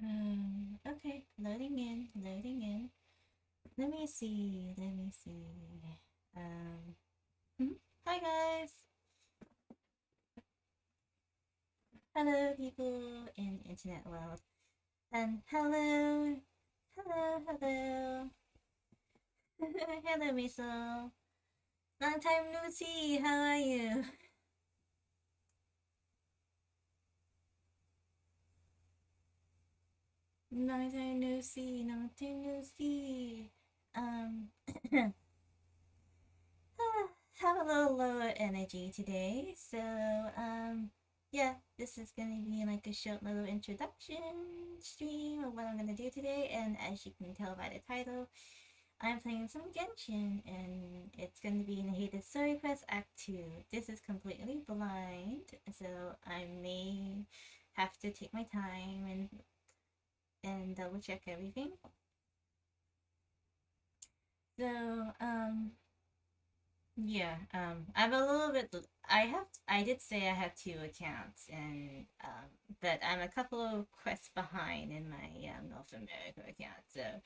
Okay, loading in, loading in. Let me see, let me see. Um, Hi guys! Hello, people in the internet world. And hello, hello, hello. Hello, Miso. Long time no see, how are you? Long time no see, long time no see. Um, have a little lower energy today, so yeah, this is gonna be like a short little introduction stream of what I'm gonna do today, and as you can tell by the title, I'm playing some Genshin, and it's gonna be Nahida Story Quest Act 2. This is completely blind, so I may have to take my time and double check everything. So, yeah, I'm a little bit. I did say I have two accounts, and but I'm a couple of quests behind in my North America account. So,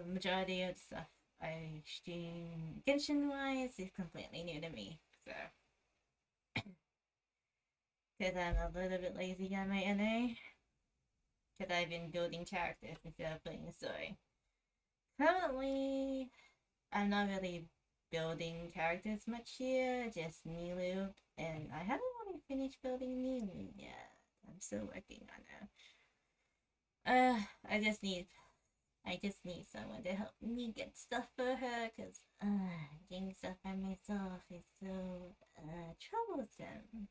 majority of the stuff I stream Genshin wise is completely new to me. So, because I'm a little bit lazy on my NA, because I've been building characters instead of playing the story. Currently, I'm not really building characters much here, just Nilu, and I haven't really finished building Nilu yet. I'm still working on it. I just need someone to help me get stuff for her, cause getting stuff by myself is so troublesome.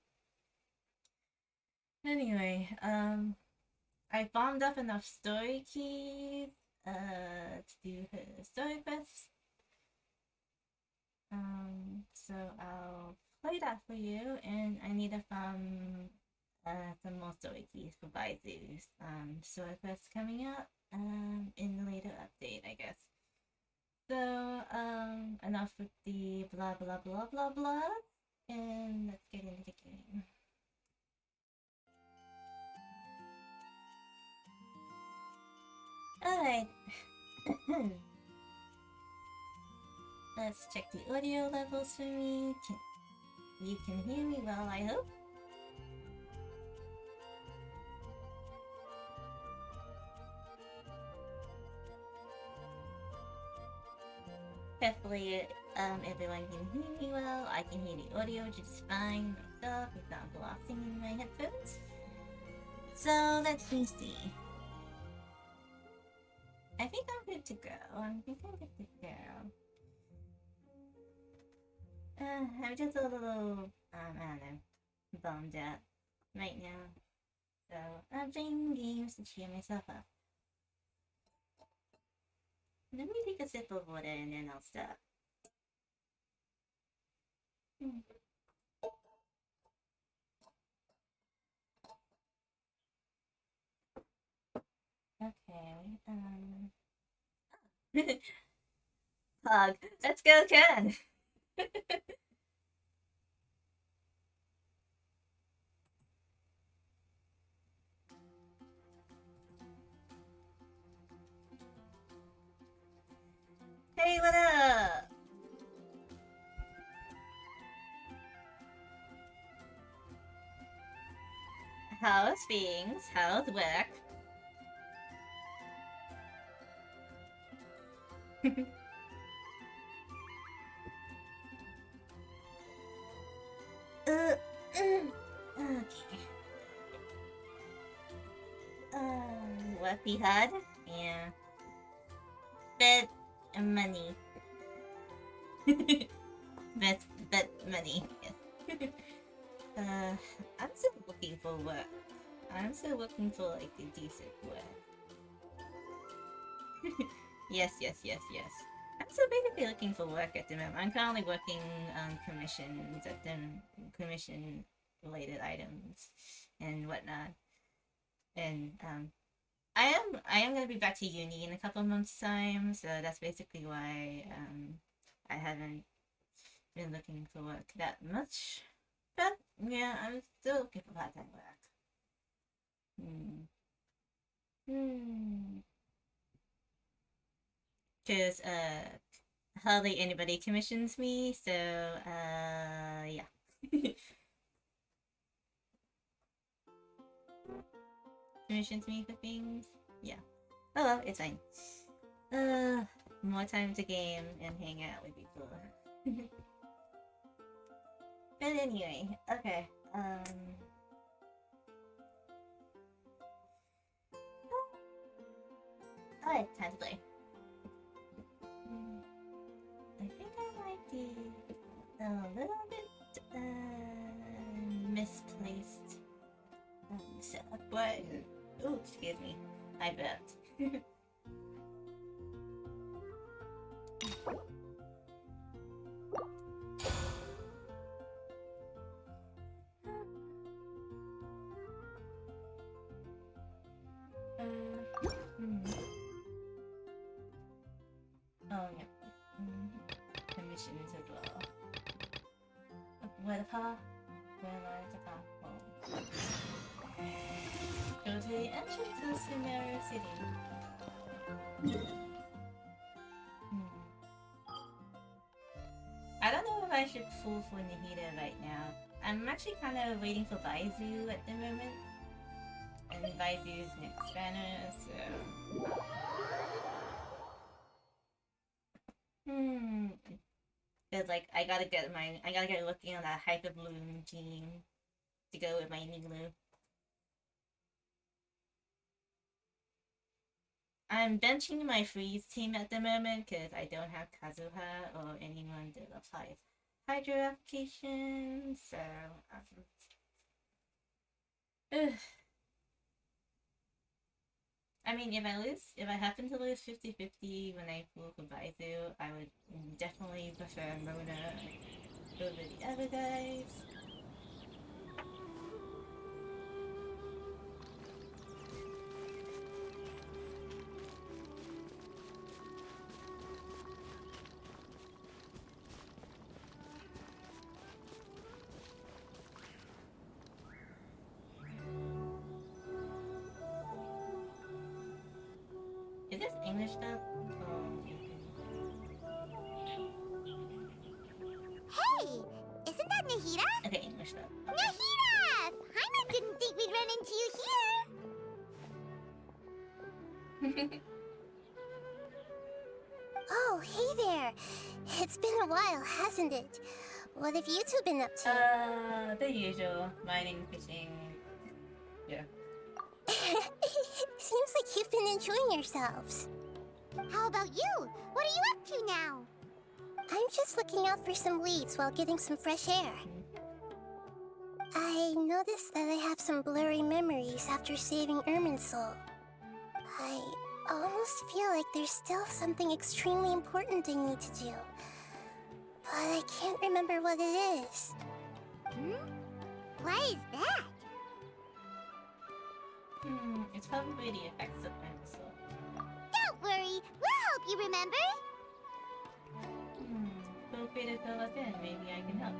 Anyway, I farmed up enough story keys to do her story quest. So I'll play that for you, and I need to farm some more story keys for Baizu's story quest coming up in the later update, I guess. So enough with the blah blah blah blah blah, and let's get into the game. Alright. Let's check the audio levels for me. You can hear me well, I hope. Hopefully, everyone can hear me well. I can hear the audio just fine myself without blasting in my headphones. So let's see. I think I'm good to go. I think I'm good to go. I'm just a little, I don't know, bummed out right now. So I'm playing games to cheer myself up. Let me take a sip of water and then I'll stop. Okay, Pug. Let's go, Ken! Hey, what up? How's things? How's work? Okay. What we had? Yeah. Bet money. bet bet money. Yes. I'm still looking for work. I'm still looking for like a decent work. Yes, yes, yes, yes. I'm still basically looking for work at the moment. I'm currently working on commissions at the commission related items and whatnot. And I am gonna be back to uni in a couple of months' time, so that's basically why I haven't been looking for work that much. But yeah, I'm still looking for part time work. Hmm. Hmm. Because hardly anybody commissions me, so yeah. Commissions me for things. Yeah. Oh well, it's fine. Uh, more time to game and hang out with people. But anyway, okay. Alright, time to play. I think I might be a little bit misplaced setup, but oh, excuse me, I bet. Hmm. Oh yeah. Commissions as well. Where the car? Where lies the car? Go to the entrance of Sumeru City. I don't know if I should pull for Nahida right now. I'm actually kind of waiting for Baizu at the moment. And Baizu's next banner, so... Cause like, I gotta get looking on that Hyper Bloom team to go with my Niglu. I'm benching my freeze team at the moment because I don't have Kazuha or anyone that applies Hydro application, so I mean, if I happen to lose 50-50 when I pull for Baizu, I would definitely prefer Mona over the other guys. Is this English stuff? Hey! Isn't that Nahida? Okay, English stuff. Okay. Nahida! Paimon didn't think we'd run into you here! Oh, hey there! It's been a while, hasn't it? What have you two been up to? The usual. Mining, fishing. Yeah. Seems like you've been enjoying yourselves. How about you? What are you up to now? I'm just looking out for some leads while getting some fresh air. I noticed that I have some blurry memories after saving Irminsul. I almost feel like there's still something extremely important I need to do. But I can't remember what it is. Why is that? It's probably the effects of Irminsul. Don't worry, we'll help you remember. Feel free to fill us in. Maybe I can help.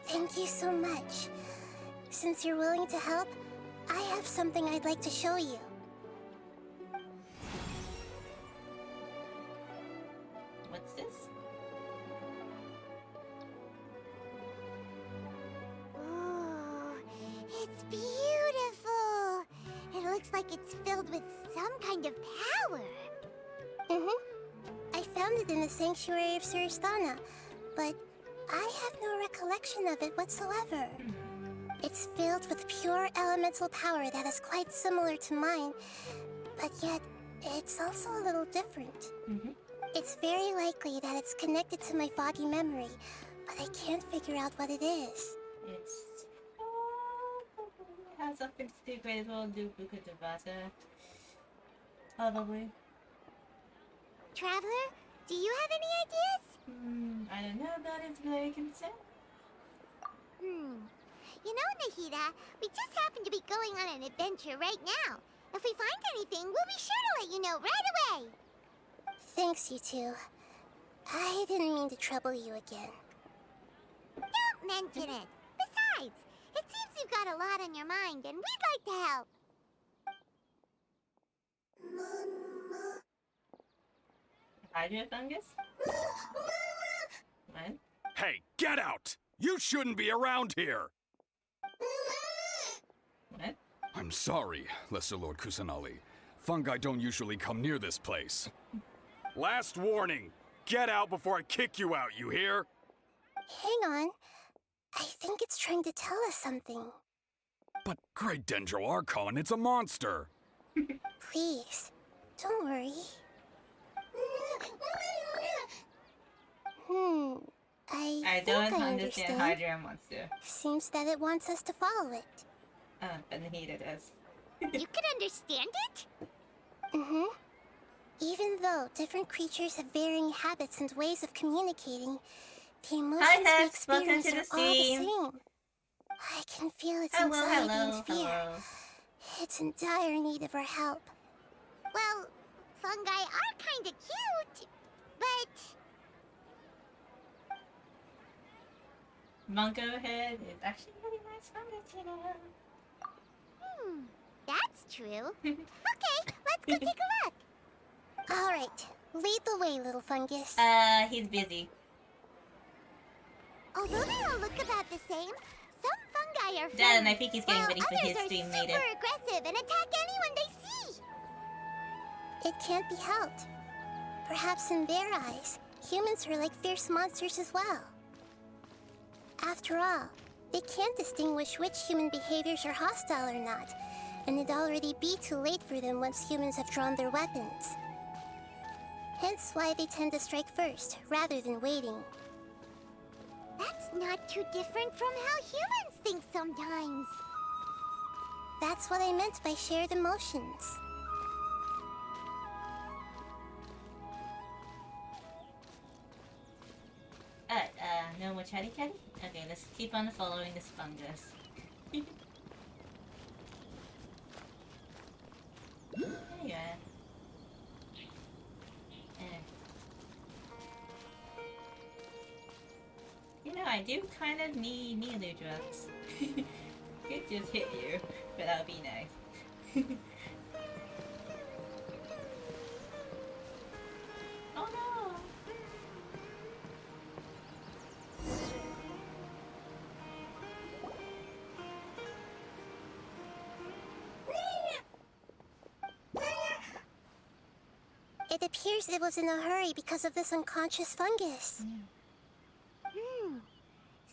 Thank you so much. Since you're willing to help, I have something I'd like to show you. What's this? Ooh, it's beautiful. It looks like it's filled with some kind of power. I found it in the Sanctuary of Suristana, but I have no recollection of it whatsoever. It's filled with pure elemental power that is quite similar to mine, but yet it's also a little different. It's very likely that it's connected to my foggy memory, but I can't figure out what it is. It's has something to do with old Dubuka Devata. Probably. Traveler, do you have any ideas? I don't know about its very consent. You know, Nahida, we just happen to be going on an adventure right now. If we find anything, we'll be sure to let you know right away. Thanks, you two. I didn't mean to trouble you again. Don't mention it. Besides, it seems you've got a lot on your mind, and we'd like to help. Hydra fungus? What? Hey, get out! You shouldn't be around here! What? I'm sorry, Lesser Lord Kusanali. Fungi don't usually come near this place. Last warning! Get out before I kick you out, you hear? Hang on. I think it's trying to tell us something. But Great Dendro Archon, it's a monster! Please, don't worry. I don't think I understand Hydra monster. Seems that it wants us to follow it. But Nahida does. You can understand it? Mm-hmm. Even though different creatures have varying habits and ways of communicating, the emotions we Hex, welcome experience to the are all the stream. same. I can feel its Hello, anxiety hello, and fear. hello. It's in dire need of our help. Well, fungi are kinda cute, but... Bunko head is actually really nice fungus, you know. That's true. Okay, let's go take a look. Alright, lead the way, little fungus. He's busy. Although they all look about the same, some fungi are Dad, and I friendly, think he's getting while ready for his others are stream super later. aggressive and attack anyone they see. It can't be helped. Perhaps in their eyes, humans are like fierce monsters as well. After all, they can't distinguish which human behaviors are hostile or not, and it'd already be too late for them once humans have drawn their weapons. Hence why they tend to strike first, rather than waiting. That's not too different from how humans think sometimes. That's what I meant by shared emotions. Alright, no more chatty chatty? Okay, let's keep on following this fungus. There you are. You know, I do kind of need needle drugs. Could just hit you, but that would be nice. Oh no! It appears it was in a hurry because of this unconscious fungus.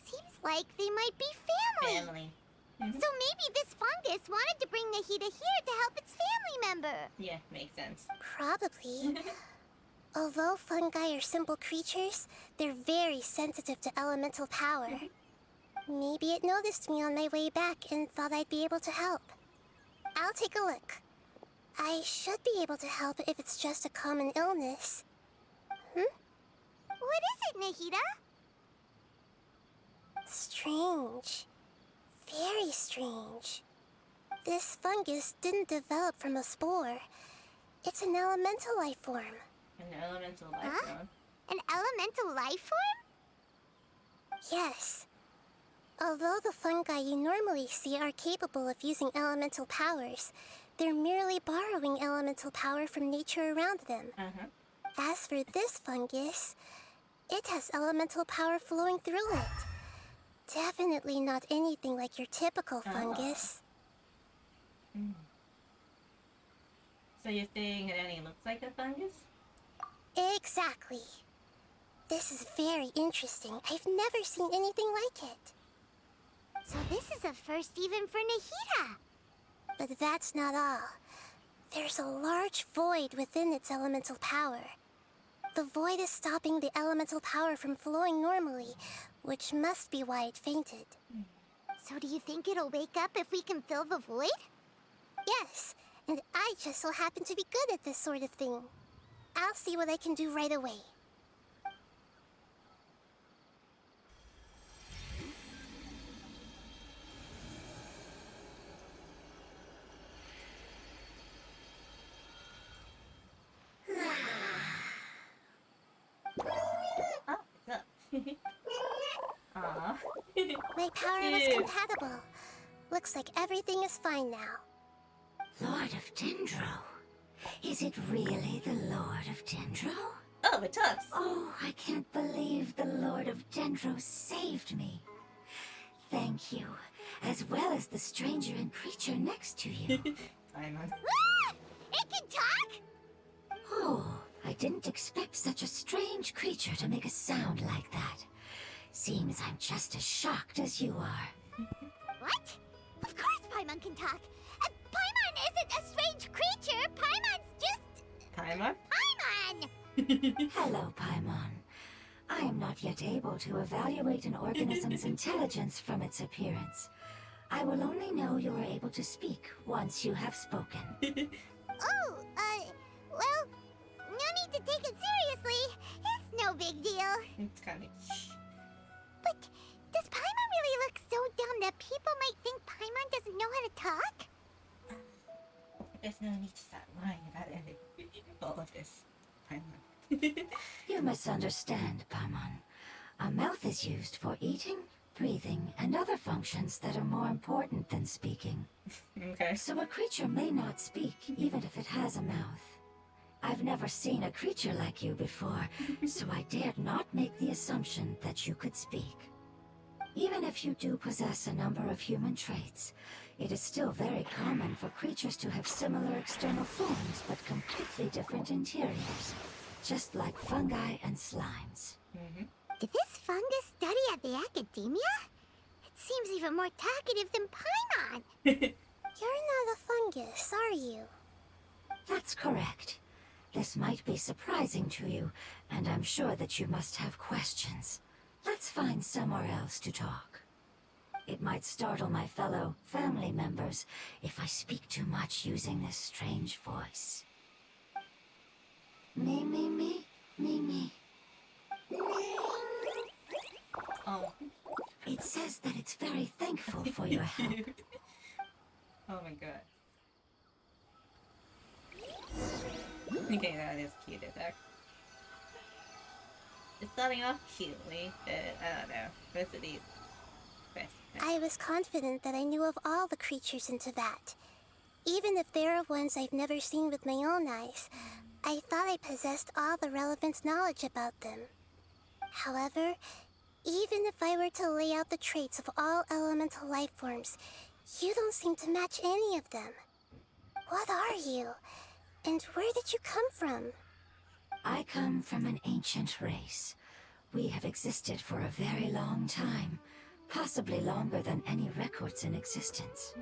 Seems like they might be family. Family. So maybe this fungus wanted to bring Nahida here to help its family member. Yeah, makes sense. Probably. Although fungi are simple creatures, they're very sensitive to elemental power. Maybe it noticed me on my way back and thought I'd be able to help. I'll take a look. I should be able to help if it's just a common illness. What is it, Nahida? Strange. Very strange. This fungus didn't develop from a spore. It's an elemental life form. An elemental life form. An elemental life form? Yes. Although the fungi you normally see are capable of using elemental powers, they're merely borrowing elemental power from nature around them. As for this fungus, it has elemental power flowing through it. Definitely not anything like your typical fungus. So you're saying it only looks like a fungus? Exactly. This is very interesting. I've never seen anything like it. So this is a first even for Nahida. But that's not all. There's a large void within its elemental power. The void is stopping the elemental power from flowing normally, which must be why it fainted. So do you think it'll wake up if we can fill the void? Yes, and I just so happen to be good at this sort of thing. I'll see what I can do right away. Oh, what's up? Aww. My power was Cute. compatible. Looks like everything is fine now. Lord of Dendro, Is it really the Lord of Dendro? Oh, it talks. Oh, I can't believe the Lord of Dendro saved me. Thank you, as well as the stranger and creature next to you. Paimon. Ah! It can talk? Oh, I didn't expect such a strange creature to make a sound like that. Seems I'm just as shocked as you are. What? Of course Paimon can talk. Paimon isn't a strange creature. Paimon's just... Paimon? Paimon! Hello, Paimon. I am not yet able to evaluate an organism's intelligence from its appearance. I will only know you are able to speak once you have spoken. Oh, well, no need to take it seriously. It's no big deal. It's kind of... But does Paimon really look so dumb that people might think Paimon doesn't know how to talk? There's no need to start lying about all of this. Paimon. You misunderstand, Paimon. A mouth is used for eating, breathing, and other functions that are more important than speaking. Okay. So a creature may not speak, even if it has a mouth. I've never seen a creature like you before, so I dared not make the assumption that you could speak. Even if you do possess a number of human traits, it is still very common for creatures to have similar external forms but completely different interiors, just like fungi and slimes. Did this fungus study at the academia? It seems even more talkative than Paimon. You're not a fungus, are you? That's correct. This might be surprising to you, and I'm sure that you must have questions. Let's find somewhere else to talk. It might startle my fellow family members if I speak too much using this strange voice. Me, me, me, me, me. Oh. It says that it's very thankful for your help. Oh my god. Okay, that is cute as heck. It's starting off cutely, but I don't know. Rest of these. I was confident that I knew of all the creatures in Teyvat. Even if there are ones I've never seen with my own eyes, I thought I possessed all the relevant knowledge about them. However, even if I were to lay out the traits of all elemental life forms, you don't seem to match any of them. What are you? And where did you come from? I come from an ancient race. We have existed for a very long time, possibly longer than any records in existence.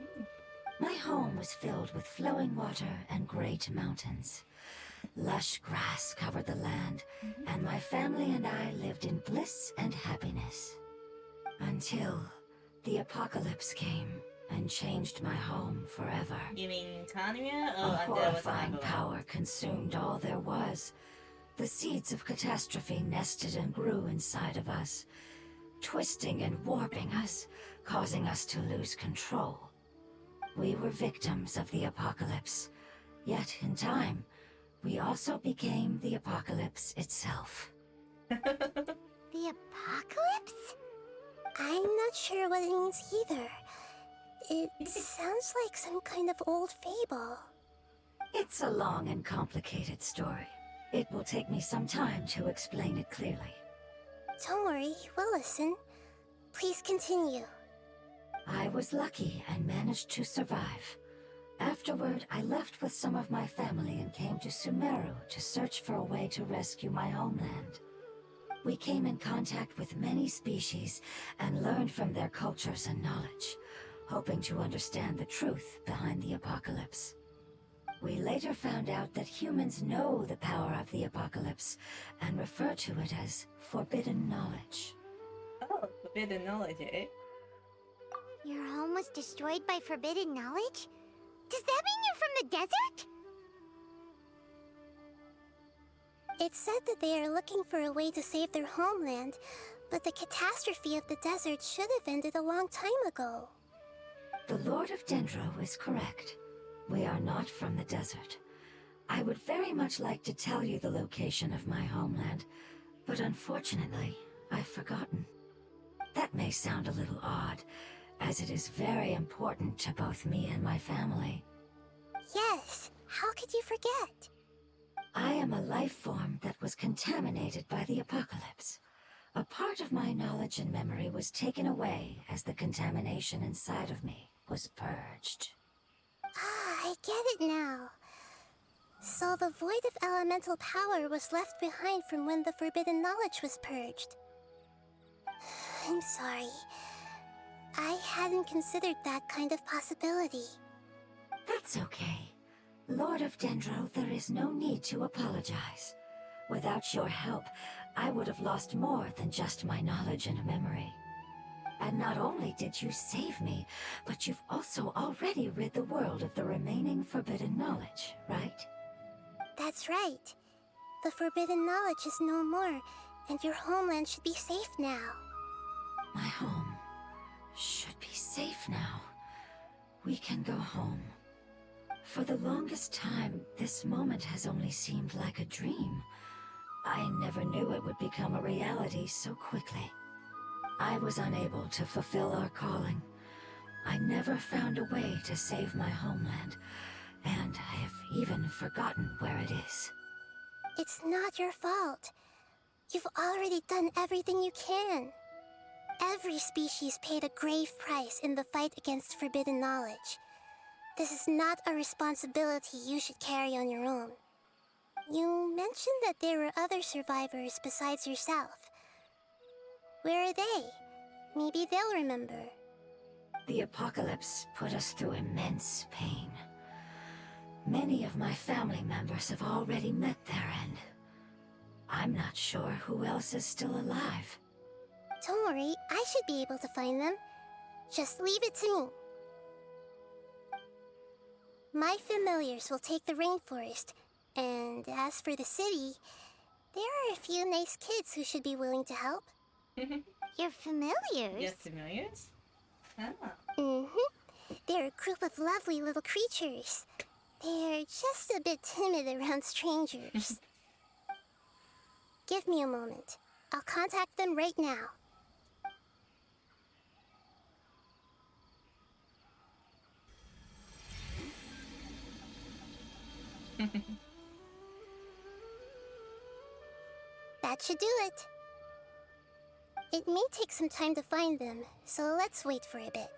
My home was filled with flowing water and great mountains. Lush grass covered the land, and my family and I lived in bliss and happiness. Until the apocalypse came and changed my home forever. You mean Kanria? A horrifying power consumed all there was. The seeds of catastrophe nested and grew inside of us, twisting and warping us, causing us to lose control. We were victims of the apocalypse, yet in time, we also became the apocalypse itself. The apocalypse? I'm not sure what it means either. It sounds like some kind of old fable. It's a long and complicated story. It will take me some time to explain it clearly. Don't worry, we'll listen. Please continue. I was lucky and managed to survive. Afterward, I left with some of my family and came to Sumeru to search for a way to rescue my homeland. We came in contact with many species and learned from their cultures and knowledge, hoping to understand the truth behind the apocalypse. We later found out that humans know the power of the apocalypse and refer to it as forbidden knowledge. Oh, forbidden knowledge, eh? Your home was destroyed by forbidden knowledge? Does that mean you're from the desert? It's said that they are looking for a way to save their homeland, but the catastrophe of the desert should have ended a long time ago. The Lord of Dendro is correct. We are not from the desert. I would very much like to tell you the location of my homeland, but unfortunately, I've forgotten. That may sound a little odd, as it is very important to both me and my family. Yes. How could you forget? I am a life form that was contaminated by the apocalypse. A part of my knowledge and memory was taken away as the contamination inside of me was purged. Ah, I get it now. So the void of elemental power was left behind from when the forbidden knowledge was purged. I'm sorry. I hadn't considered that kind of possibility. That's okay. Lord of Dendro, there is no need to apologize. Without your help, I would have lost more than just my knowledge and memory. And not only did you save me, but you've also already rid the world of the remaining forbidden knowledge, right? That's right. The forbidden knowledge is no more, and your homeland should be safe now. My home should be safe now. We can go home. For the longest time, this moment has only seemed like a dream. I never knew it would become a reality so quickly. I was unable to fulfill our calling. I never found a way to save my homeland, and I have even forgotten where it is. It's not your fault. You've already done everything you can. Every species paid a grave price in the fight against forbidden knowledge. This is not a responsibility you should carry on your own. You mentioned that there were other survivors besides yourself. Where are they? Maybe they'll remember. The apocalypse put us through immense pain. Many of my family members have already met their end. I'm not sure who else is still alive. Don't worry, I should be able to find them. Just leave it to me. My familiars will take the rainforest, and as for the city, there are a few nice kids who should be willing to help. Your familiars? Yes, familiars? Ah. They're a group of lovely little creatures. They're just a bit timid around strangers. Give me a moment. I'll contact them right now. That should do it. It may take some time to find them, so let's wait for a bit.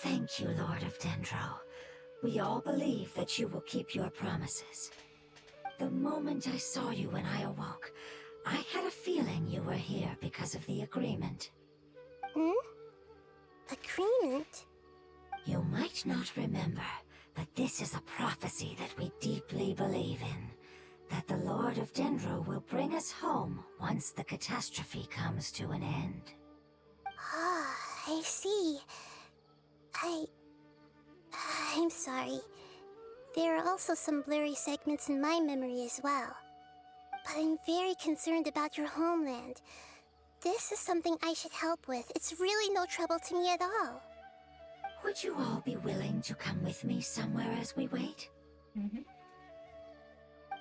Thank you, Lord of Dendro. We all believe that you will keep your promises. The moment I saw you when I awoke, I had a feeling you were here because of the agreement. Agreement? You might not remember, but this is a prophecy that we deeply believe in. That the Lord of Dendro will bring us home once the catastrophe comes to an end. Ah, I see. I'm sorry. There are also some blurry segments in my memory as well. But I'm very concerned about your homeland. This is something I should help with. It's really no trouble to me at all. Would you all be willing to come with me somewhere as we wait?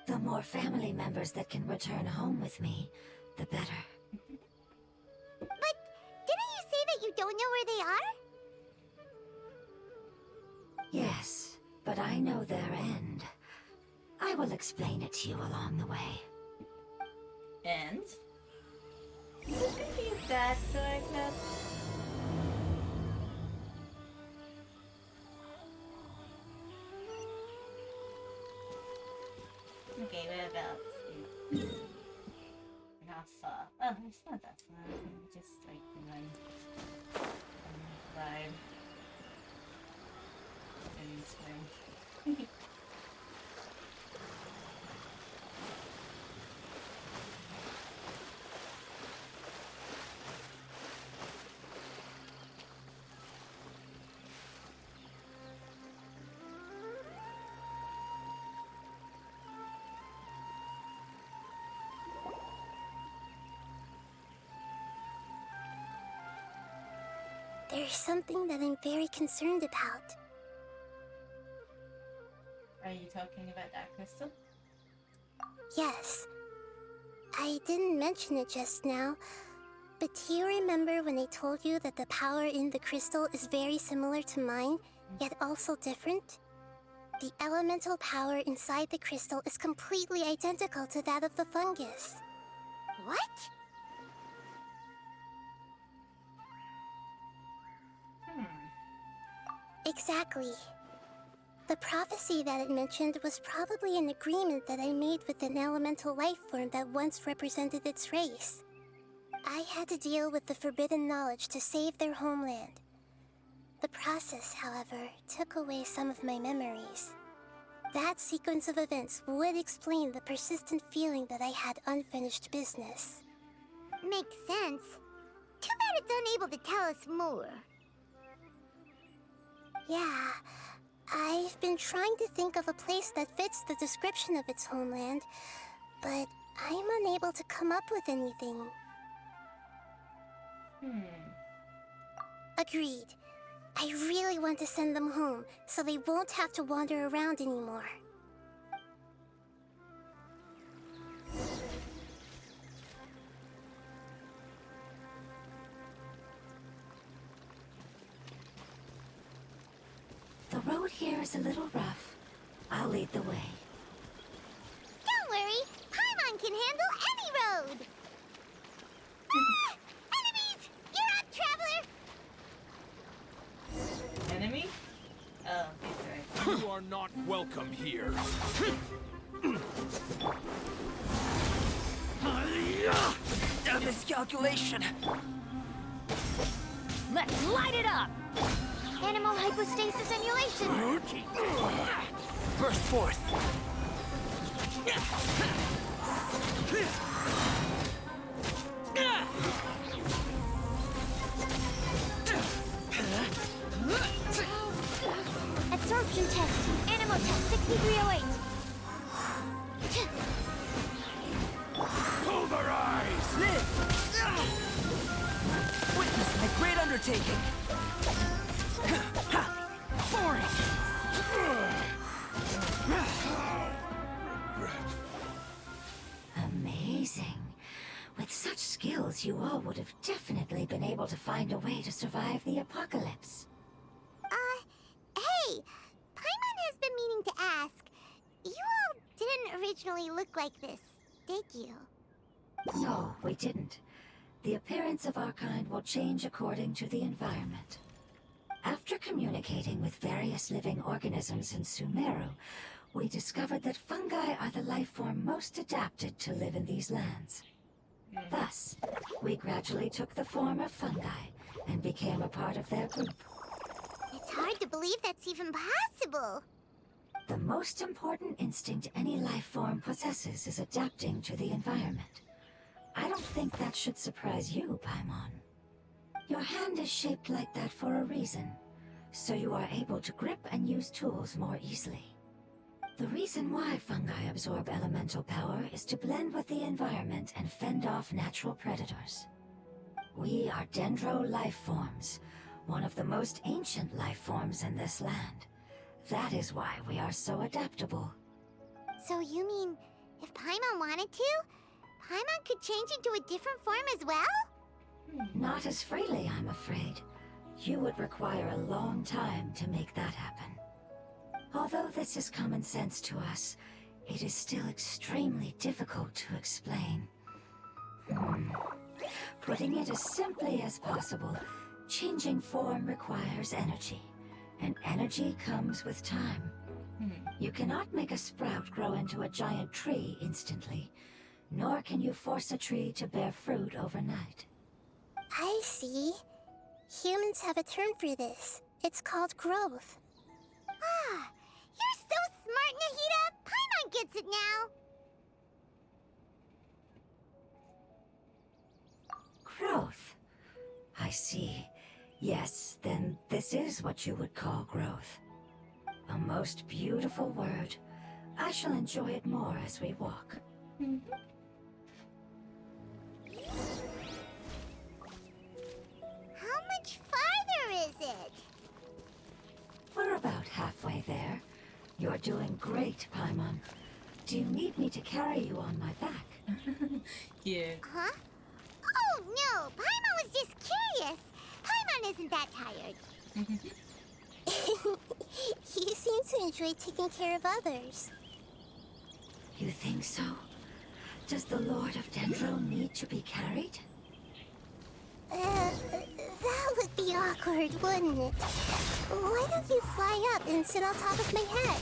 The more family members that can return home with me, the better. But didn't you say that you don't know where they are? Yes, but I know their end. I will explain it to you along the way. And? Is it gonna be that Cygnus? Okay, whereabouts? How far? Oh, it's not that far. Just like run. Ride. And swim. There's something that I'm very concerned about. Are you talking about that crystal? Yes. I didn't mention it just now, but do you remember when I told you that the power in the crystal is very similar to mine, yet also different? The elemental power inside the crystal is completely identical to that of the fungus. What? Exactly. The prophecy that it mentioned was probably an agreement that I made with an elemental life form that once represented its race. I had to deal with the forbidden knowledge to save their homeland. The process, however, took away some of my memories. That sequence of events would explain the persistent feeling that I had unfinished business. Makes sense. Too bad it's unable to tell us more. Yeah, I've been trying to think of a place that fits the description of its homeland, but I'm unable to come up with anything. Agreed. I really want to send them home, so they won't have to wander around anymore. The road here is a little rough. I'll lead the way. Don't worry, Paimon can handle any road! Ah! Enemies! You're up, traveler! Enemy? Oh, okay, sorry. You are not welcome here. A miscalculation. Let's light it up! Animal hypostasis emulation! Burst forth. Absorption test. Animal test 6308. Pulverize! Live! Witness my great undertaking. Boring. Amazing. With such skills, you all would have definitely been able to find a way to survive the apocalypse. Hey! Paimon has been meaning to ask. You all didn't originally look like this, did you? No, we didn't. The appearance of our kind will change according to the environment. After communicating with various living organisms in Sumeru, we discovered that fungi are the life form most adapted to live in these lands. Thus, we gradually took the form of fungi and became a part of their group. It's hard to believe that's even possible. The most important instinct any life form possesses is adapting to the environment. I don't think that should surprise you, Paimon. Your hand is shaped like that for a reason, so you are able to grip and use tools more easily. The reason why fungi absorb elemental power is to blend with the environment and fend off natural predators. We are dendro life forms, one of the most ancient life forms in this land. That is why we are so adaptable. So you mean, if Paimon wanted to, Paimon could change into a different form as well? Not as freely, I'm afraid. You would require a long time to make that happen. Although this is common sense to us, it is still extremely difficult to explain. Putting it as simply as possible, changing form requires energy, and energy comes with time. You cannot make a sprout grow into a giant tree instantly, nor can you force a tree to bear fruit overnight. I see. Humans have a term for this. It's called growth. Ah, you're so smart, Nahida! Paimon gets it now! Growth. I see. Yes, then this is what you would call growth. A most beautiful word. I shall enjoy it more as we walk. How much farther is it? We're about halfway there. You're doing great, Paimon. Do you need me to carry you on my back? Yeah. Huh? Oh, no! Paimon was just curious! Paimon isn't that tired. You seem to enjoy taking care of others. You think so? Does the Lord of Dendro need to be carried? That would be awkward, wouldn't it? Why don't you fly up and sit on top of my head?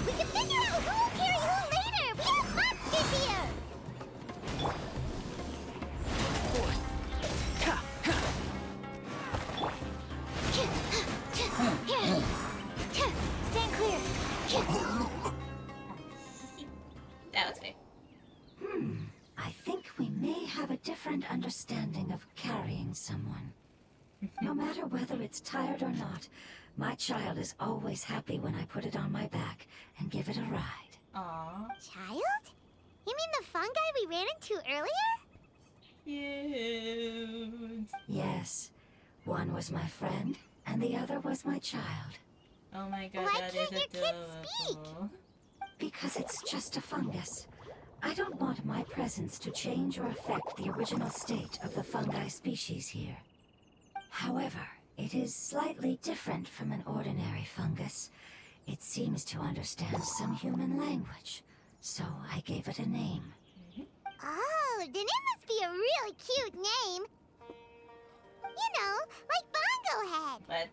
We can figure out who will carry who later! We have monsters here! Fourth. Ha, ha. Stand clear! That was good. I think we may have a different understanding of carrying someone. No matter whether it's tired or not, my child is always happy when I put it on my back and give it a ride. Aww. Child? You mean the fungi we ran into earlier? Cute. Yes, one was my friend, and the other was my child. Oh my god, Why that can't is your kids adorable. Because it's just a fungus. I don't want my presence to change or affect the original state of the fungi species here. However, it is slightly different from an ordinary fungus. It seems to understand some human language, so I gave it a name. Oh, then it must be a really cute name. You know, like Bongo Head. But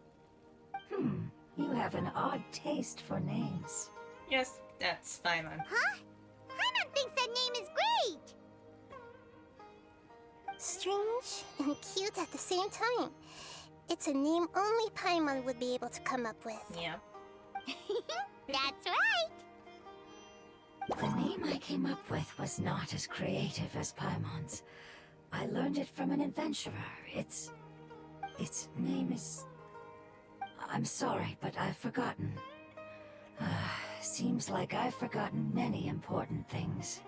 You have an odd taste for names. yes, that's fine, man. Huh? Paimon thinks that name is great. Strange and cute at the same time. It's a name only Paimon would be able to come up with. Yep. That's right. The name I came up with was not as creative as Paimon's. I learned it from an adventurer. Its name is... I'm sorry, but I've forgotten. Seems like I've forgotten many important things.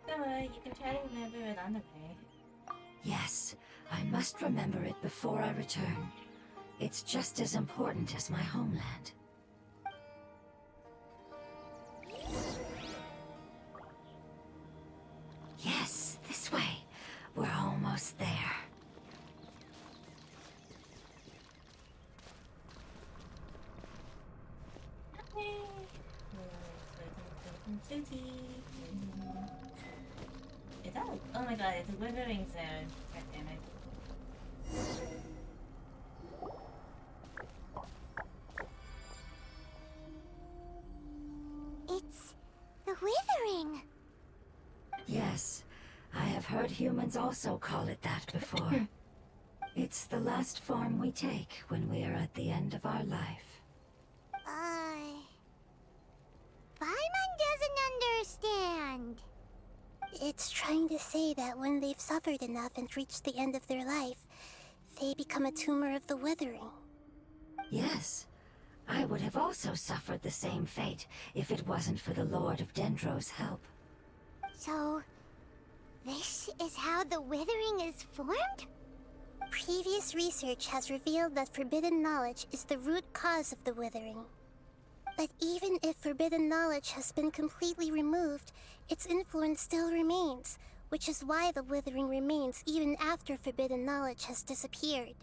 Don't worry, you can try to remember it on the way. Yes, I must remember it before I return. It's just as important as my homeland. Yes, this way. We're almost there. Is that? Oh my god, it's a withering zone. God damn it. It's the Withering. Yes, I have heard humans also call it that before. It's the last form we take when we are at the end of our life. Paimon doesn't understand. It's trying to say that when they've suffered enough and reached the end of their life, they become a tumor of the withering. Yes, I would have also suffered the same fate if it wasn't for the Lord of Dendro's help. So, this is how the Withering is formed? Previous research has revealed that forbidden knowledge is the root cause of the withering. But even if forbidden knowledge has been completely removed, its influence still remains, which is why the withering remains even after forbidden knowledge has disappeared.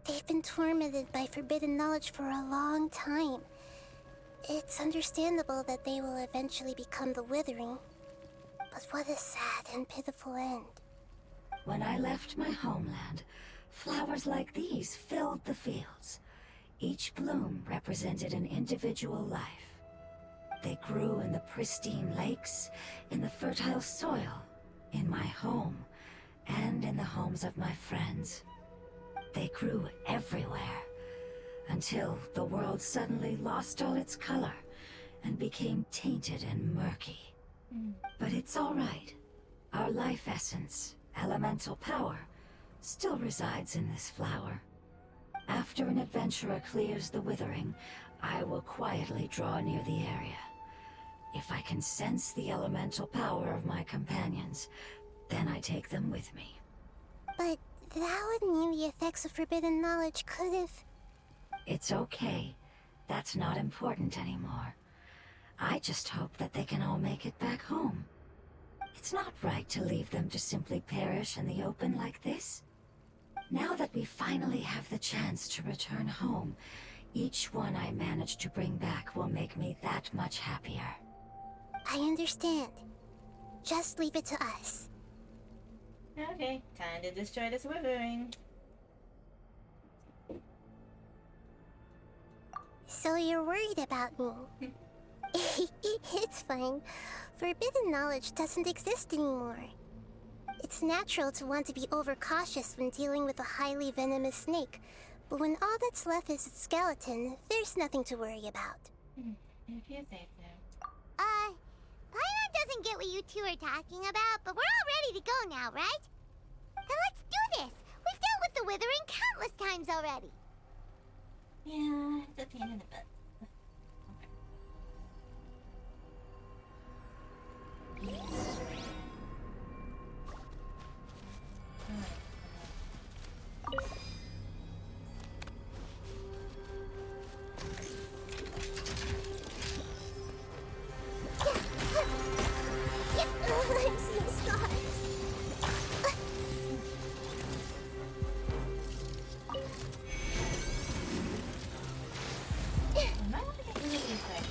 They've been tormented by forbidden knowledge for a long time. It's understandable that they will eventually become the withering. But what a sad and pitiful end. When I left my homeland, flowers like these filled the fields. Each bloom represented an individual life. They grew in the pristine lakes, in the fertile soil, in my home, and in the homes of my friends. They grew everywhere, until the world suddenly lost all its color and became tainted and murky. But it's all right. Our life essence, elemental power, still resides in this flower. After an adventurer clears the withering, I will quietly draw near the area. If I can sense the elemental power of my companions, then I take them with me. But that would mean the effects of forbidden knowledge could have... It's okay. That's not important anymore. I just hope that they can all make it back home. It's not right to leave them to simply perish in the open like this. Now that we finally have the chance to return home, each one I manage to bring back will make me that much happier. I understand. Just leave it to us. Okay, time to destroy this wyvern. So you're worried about me? It's fine. Forbidden knowledge doesn't exist anymore. It's natural to want to be overcautious when dealing with a highly venomous snake, but when all that's left is its skeleton, there's nothing to worry about. If you say so. Paimon doesn't get what you two are talking about, but we're all ready to go now, right? Then let's do this! We've dealt with the Withering countless times already! Yeah, it's a pain in the butt. I'm seeing scars. Am I gonna get any of these back?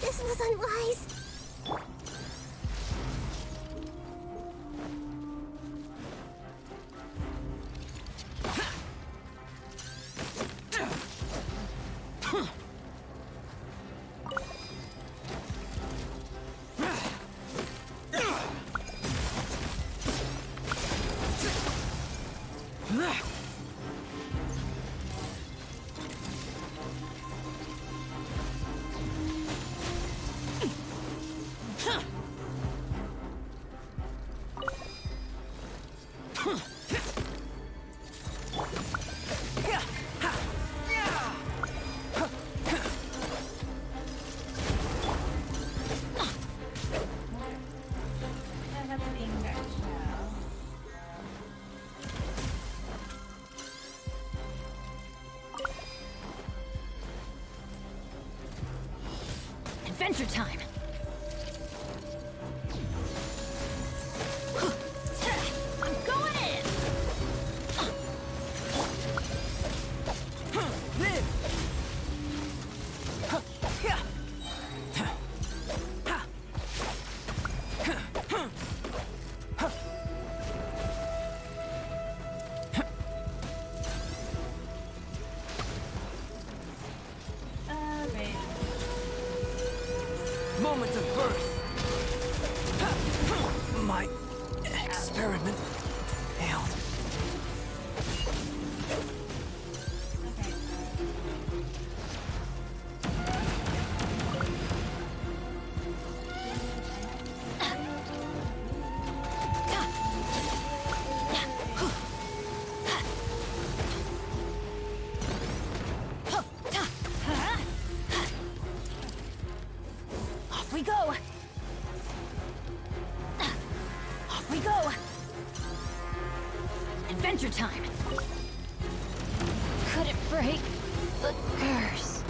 This was unwise. I have to be in dark now. Adventure time! I'm going in! Live! Great. Moment of birth! My experiment failed. Okay. Off we go! Off we go! Adventure time! Couldn't break the curse.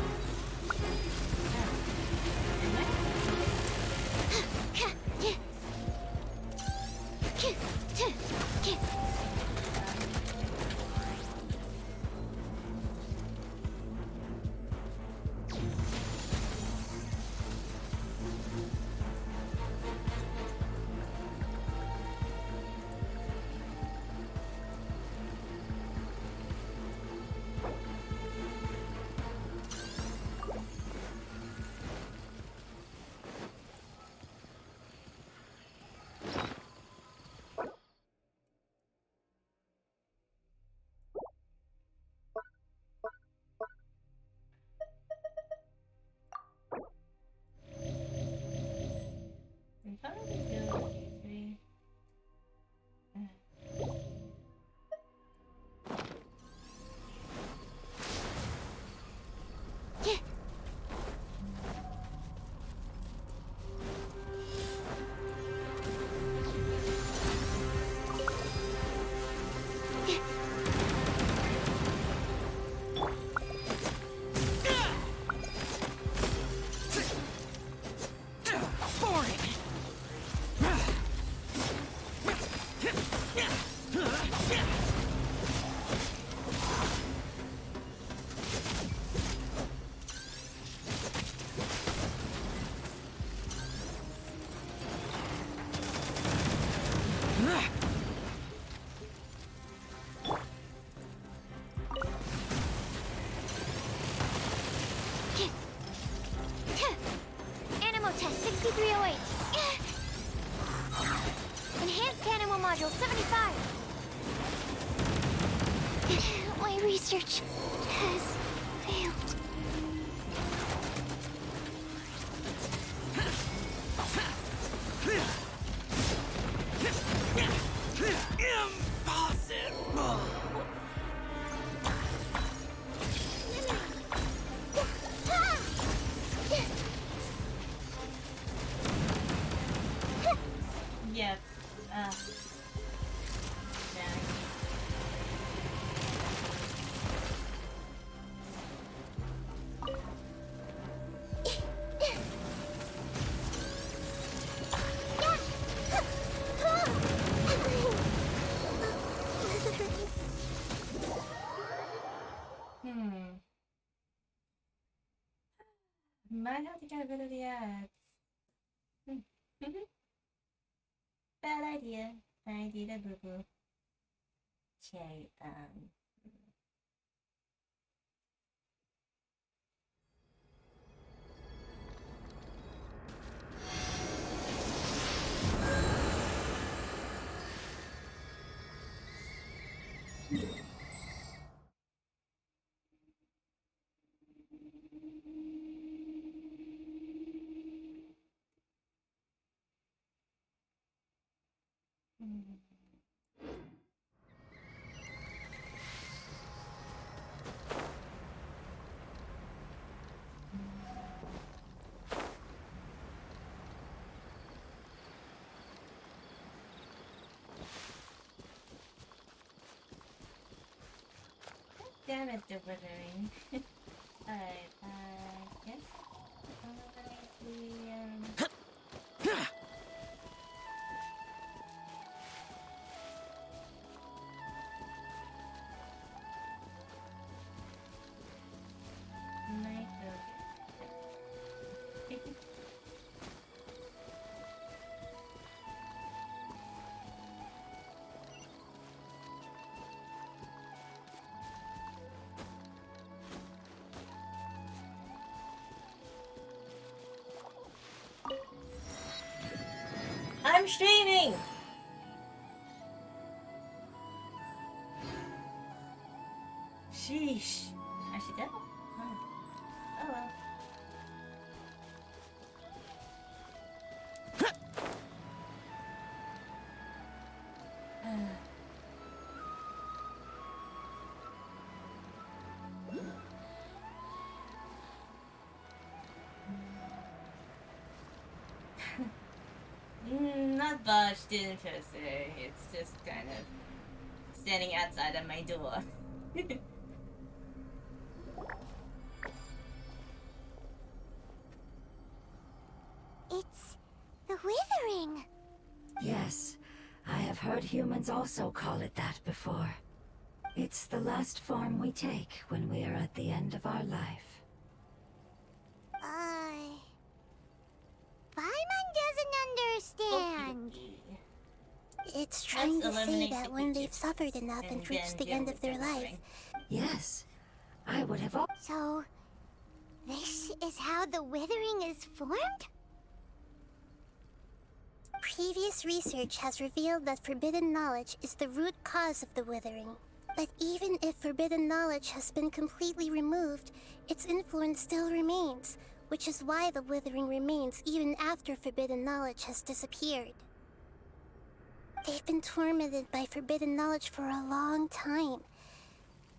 Module 75! My research has failed. Impossible! Yep. Yeah. Might have to get rid of the ads. Bad idea. Bad idea, boo boo. Okay, damn it, the withering. Alright, yes. Might go. I'm streaming! Sheesh. I should go? Oh well. Not botched in per se. It's just kind of standing outside of my door. It's the withering. Yes, I have heard humans also call it that before. It's the last form we take when we are at the end of our life. Paimon doesn't understand. It's trying to say eliminate that the when they've creatures suffered enough and and reached then the end deal of their with life, suffering. Yes, I would have So, this is how the withering is formed? previous research has revealed that forbidden knowledge is the root cause of the withering. But even if forbidden knowledge has been completely removed, its influence still remains, which is why the withering remains even after forbidden knowledge has disappeared. They've been tormented by forbidden knowledge for a long time.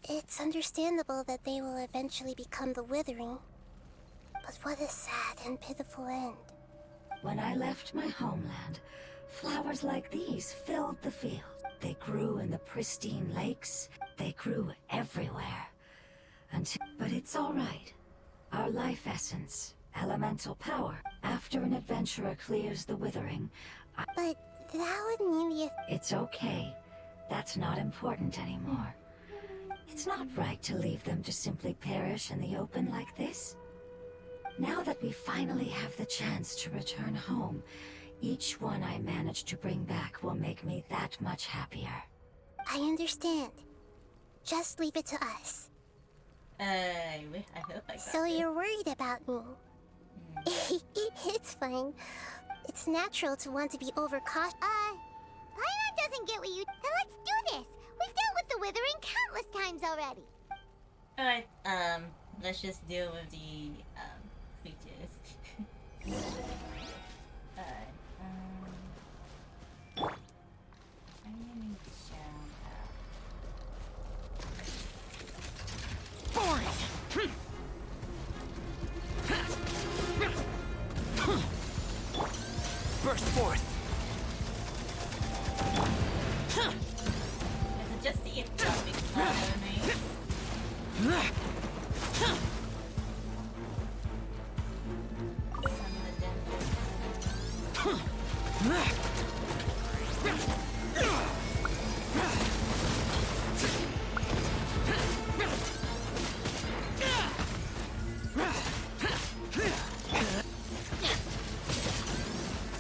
It's understandable that they will eventually become the withering. But what a sad and pitiful end. When I left my homeland, flowers like these filled the field. They grew in the pristine lakes. They grew everywhere. But it's all right. Our life essence, elemental power. After an adventurer clears the withering, But that would mean the... it's okay. That's not important anymore. It's not right to leave them to simply perish in the open like this. Now that we finally have the chance to return home, each one I manage to bring back will make me that much happier. I understand. Just leave it to us. I hope I got So this. you're worried about me? It's fine. It's natural to want to be overcautious. Paimon doesn't get what you. Then let's do this. We've dealt with the withering countless times already. Alright, let's just deal with the creatures. Alright, I'm gonna need to shout out. Boring! Burst forth! Is it just the atomic power, mate?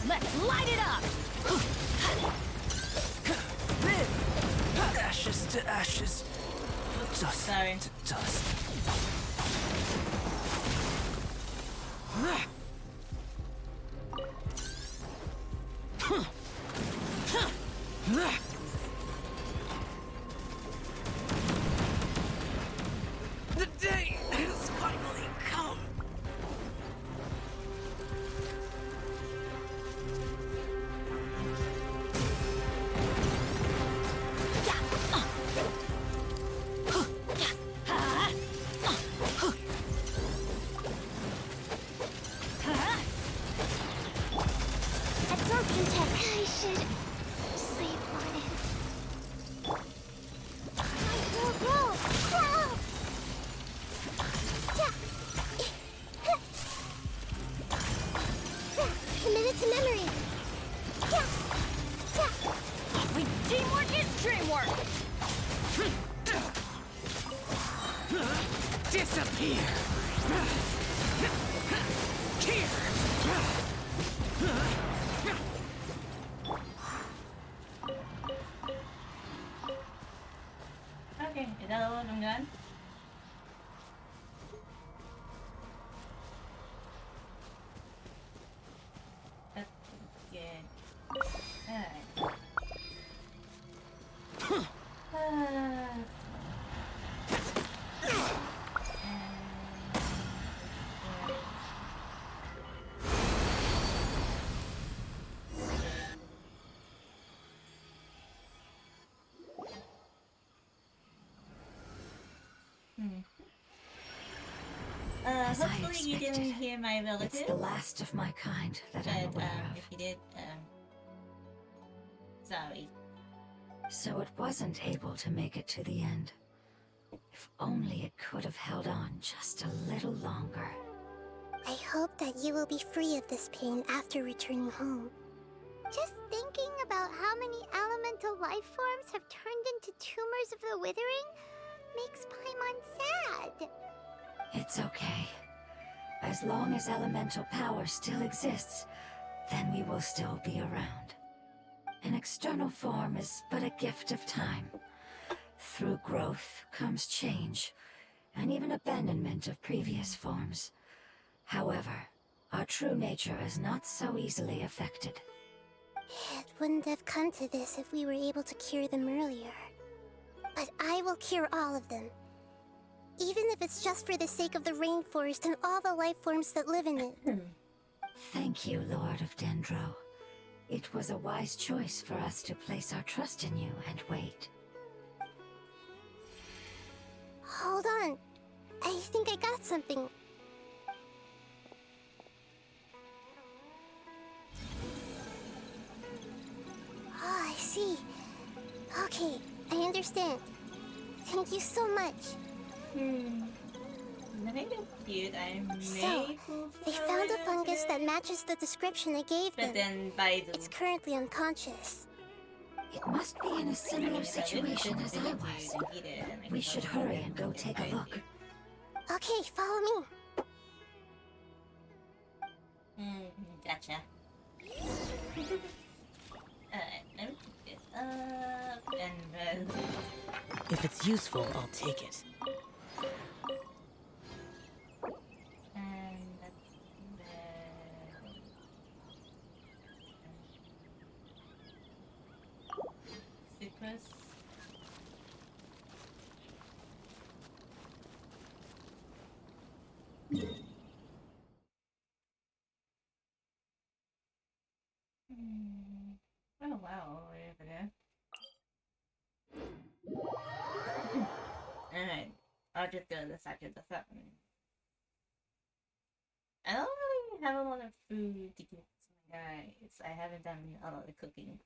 Let's light it up! Ashes to ashes. Dust Sorry. to dust. The day has finally come. Absorption test. I should sleep on it. Roll. Committed to memory. We teamwork is dreamwork! Disappear! Here! Okay, is that all of them done? That's good. Alright. As I Hopefully you didn't expected. hear my relative. It's the last of my kind that I'm But aware if you did, sorry. of. So it wasn't able to make it to the end. If only it could have held on just a little longer. I hope that you will be free of this pain after returning home. Just thinking about how many elemental life forms have turned into tumors of the withering makes Paimon sad. It's okay. As long as elemental power still exists, then we will still be around. An external form is but a gift of time. Through growth comes change, and even abandonment of previous forms. However, our true nature is not so easily affected. It wouldn't have come to this if we were able to cure them earlier. But I will cure all of them. Even if it's just for the sake of the rainforest and all the life forms that live in it. Thank you, Lord of Dendro. It was a wise choice for us to place our trust in you and wait. Hold on. I think I got something. Oh, I see. Okay, I understand. Thank you so much. Nothing that's cute. I may So, they fulfill found a it fungus that today, matches the description I gave But them. then by the It's currently unconscious. It must be in a similar situation as I was. We should hurry and go take a look. Okay, follow me. Gotcha. Alright, let me pick this up and then. If it's useful, I'll take it. And that's nervous. Oh wow, all the way over there. Alright, I'll just go to the side of the sun. I don't really have a lot of food to give to my guys. I haven't done a lot of cooking.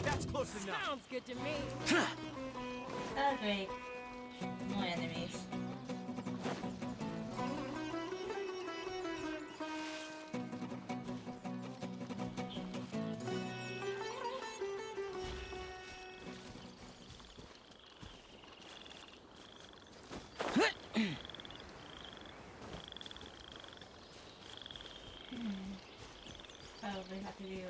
That's close enough. Sounds good to me. Oh great. More enemies. Probably have to do.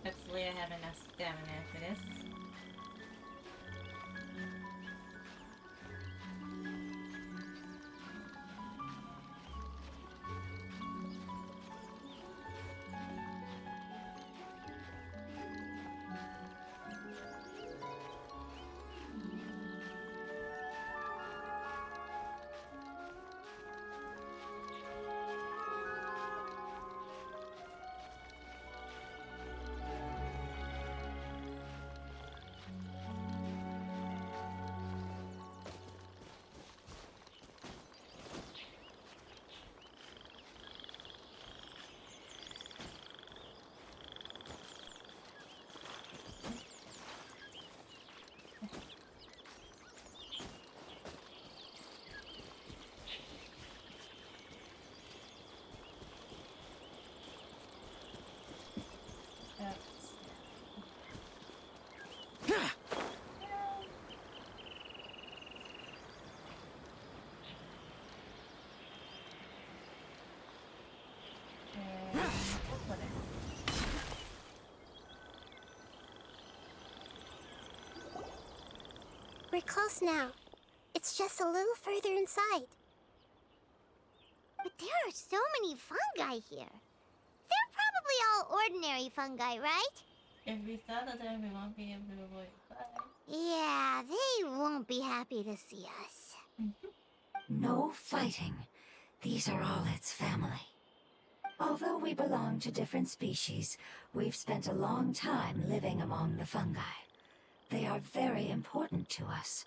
Hopefully I have enough stamina for this. We're close now. It's just a little further inside. But there are so many fungi here. They're probably all ordinary fungi, right? If we settle them, we won't be able to avoid the fire. Yeah, they won't be happy to see us. No fighting. These are all its family. Although we belong to different species, we've spent a long time living among the fungi. They are very important to us.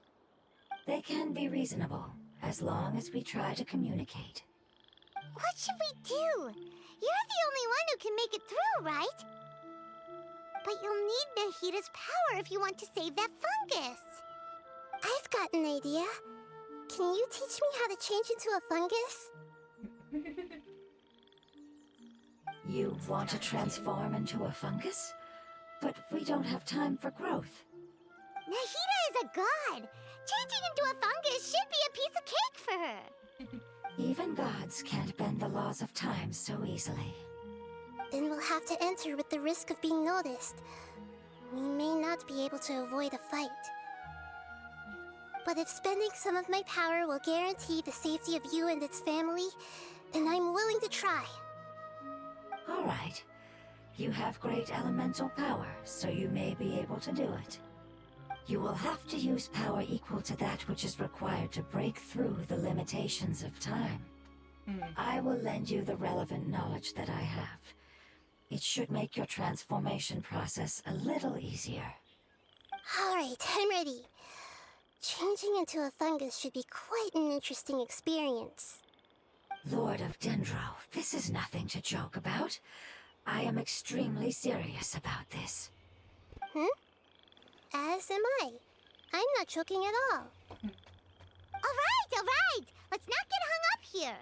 They can be reasonable, as long as we try to communicate. What should we do? You're the only one who can make it through, right? But you'll need Nahida's power if you want to save that fungus. I've got an idea. Can you teach me how to change into a fungus? You want to transform into a fungus? But we don't have time for growth. Nahida is a god. Changing into a fungus should be a piece of cake for her. Even gods can't bend the laws of time so easily. Then we'll have to enter with the risk of being noticed. We may not be able to avoid a fight. But if spending some of my power will guarantee the safety of you and its family, then I'm willing to try. All right. You have great elemental power, so you may be able to do it. You will have to use power equal to that which is required to break through the limitations of time. I will lend you the relevant knowledge that I have. It should make your transformation process a little easier. All right, I'm ready. Changing into a fungus should be quite an interesting experience. Lord of Dendro, this is nothing to joke about. I am extremely serious about this. As am I. I'm not joking at all. All right. Let's not get hung up here.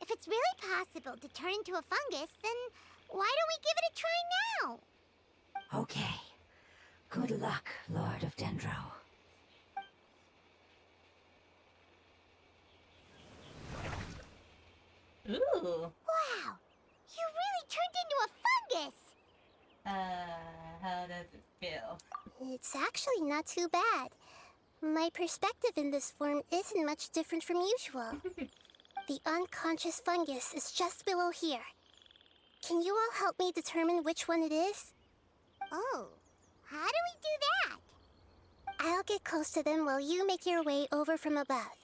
If it's really possible to turn into a fungus, then why don't we give it a try now? Okay. Good luck, Lord of Dendro. Ooh. Wow, you really turned into a fungus. How does it feel? It's actually not too bad. My perspective in this form isn't much different from usual. The unconscious fungus is just below here. Can you all help me determine which one it is? Oh, how do we do that? I'll get close to them while you make your way over from above.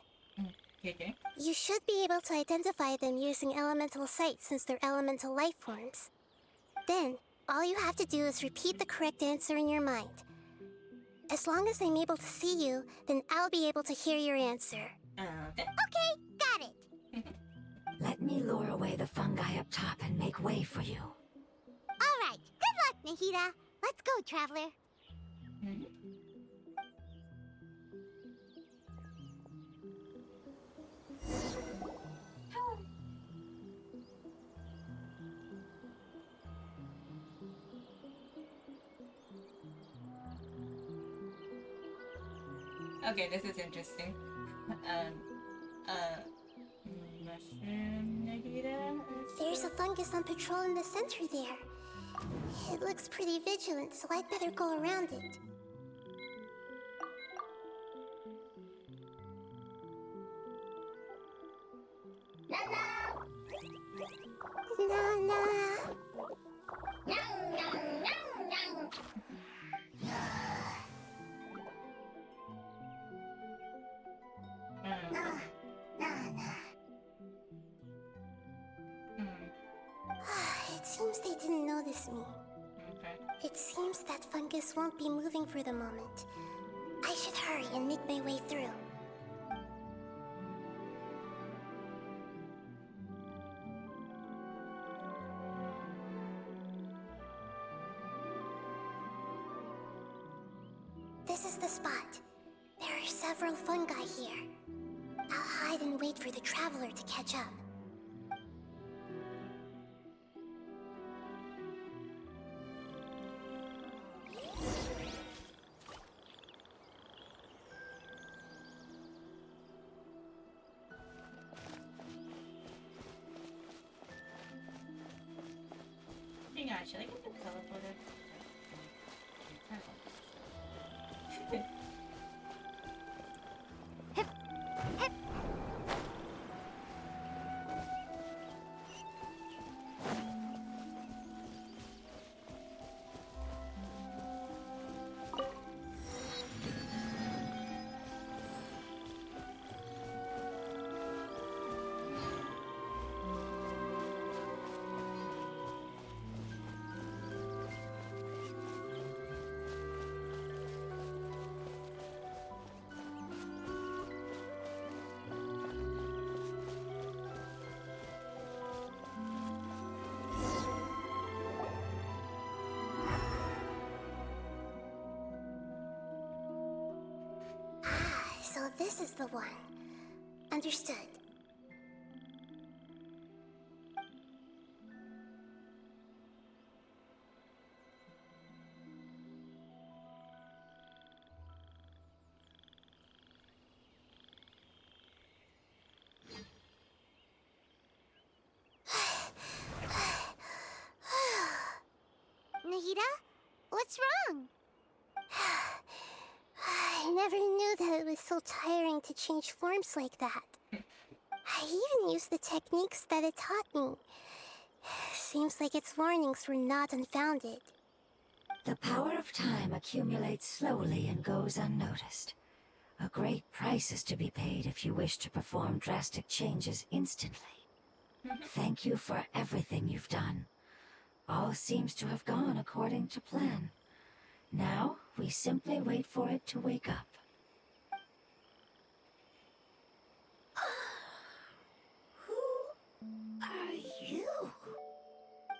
Okay. You should be able to identify them using elemental sight since they're elemental life forms. Then, all you have to do is repeat the correct answer in your mind. As long as I'm able to see you, then I'll be able to hear your answer. Okay. Okay, got it. Let me lure away the fungi up top and make way for you. All right, good luck, Nahida. Let's go, traveler. Okay, this is interesting. Mushroom Nahida? There's a fungus on patrol in the center there. It looks pretty vigilant, so I'd better go around it. Nana! It seems they didn't notice me. Okay. It seems that fungus won't be moving for the moment. I should hurry and make my way through. This is the spot. There are several fungi here. I'll hide and wait for the traveler to catch up. Hang on, should I get the teleporter? this is the one. Understood. Nahida, what's wrong? I never knew that it was so tiring to change forms like that. I even used the techniques that it taught me. Seems like its warnings were not unfounded. The power of time accumulates slowly and goes unnoticed. A great price is to be paid if you wish to perform drastic changes instantly. Thank you for everything you've done. All seems to have gone according to plan. Now, we simply wait for it to wake up. Who are you?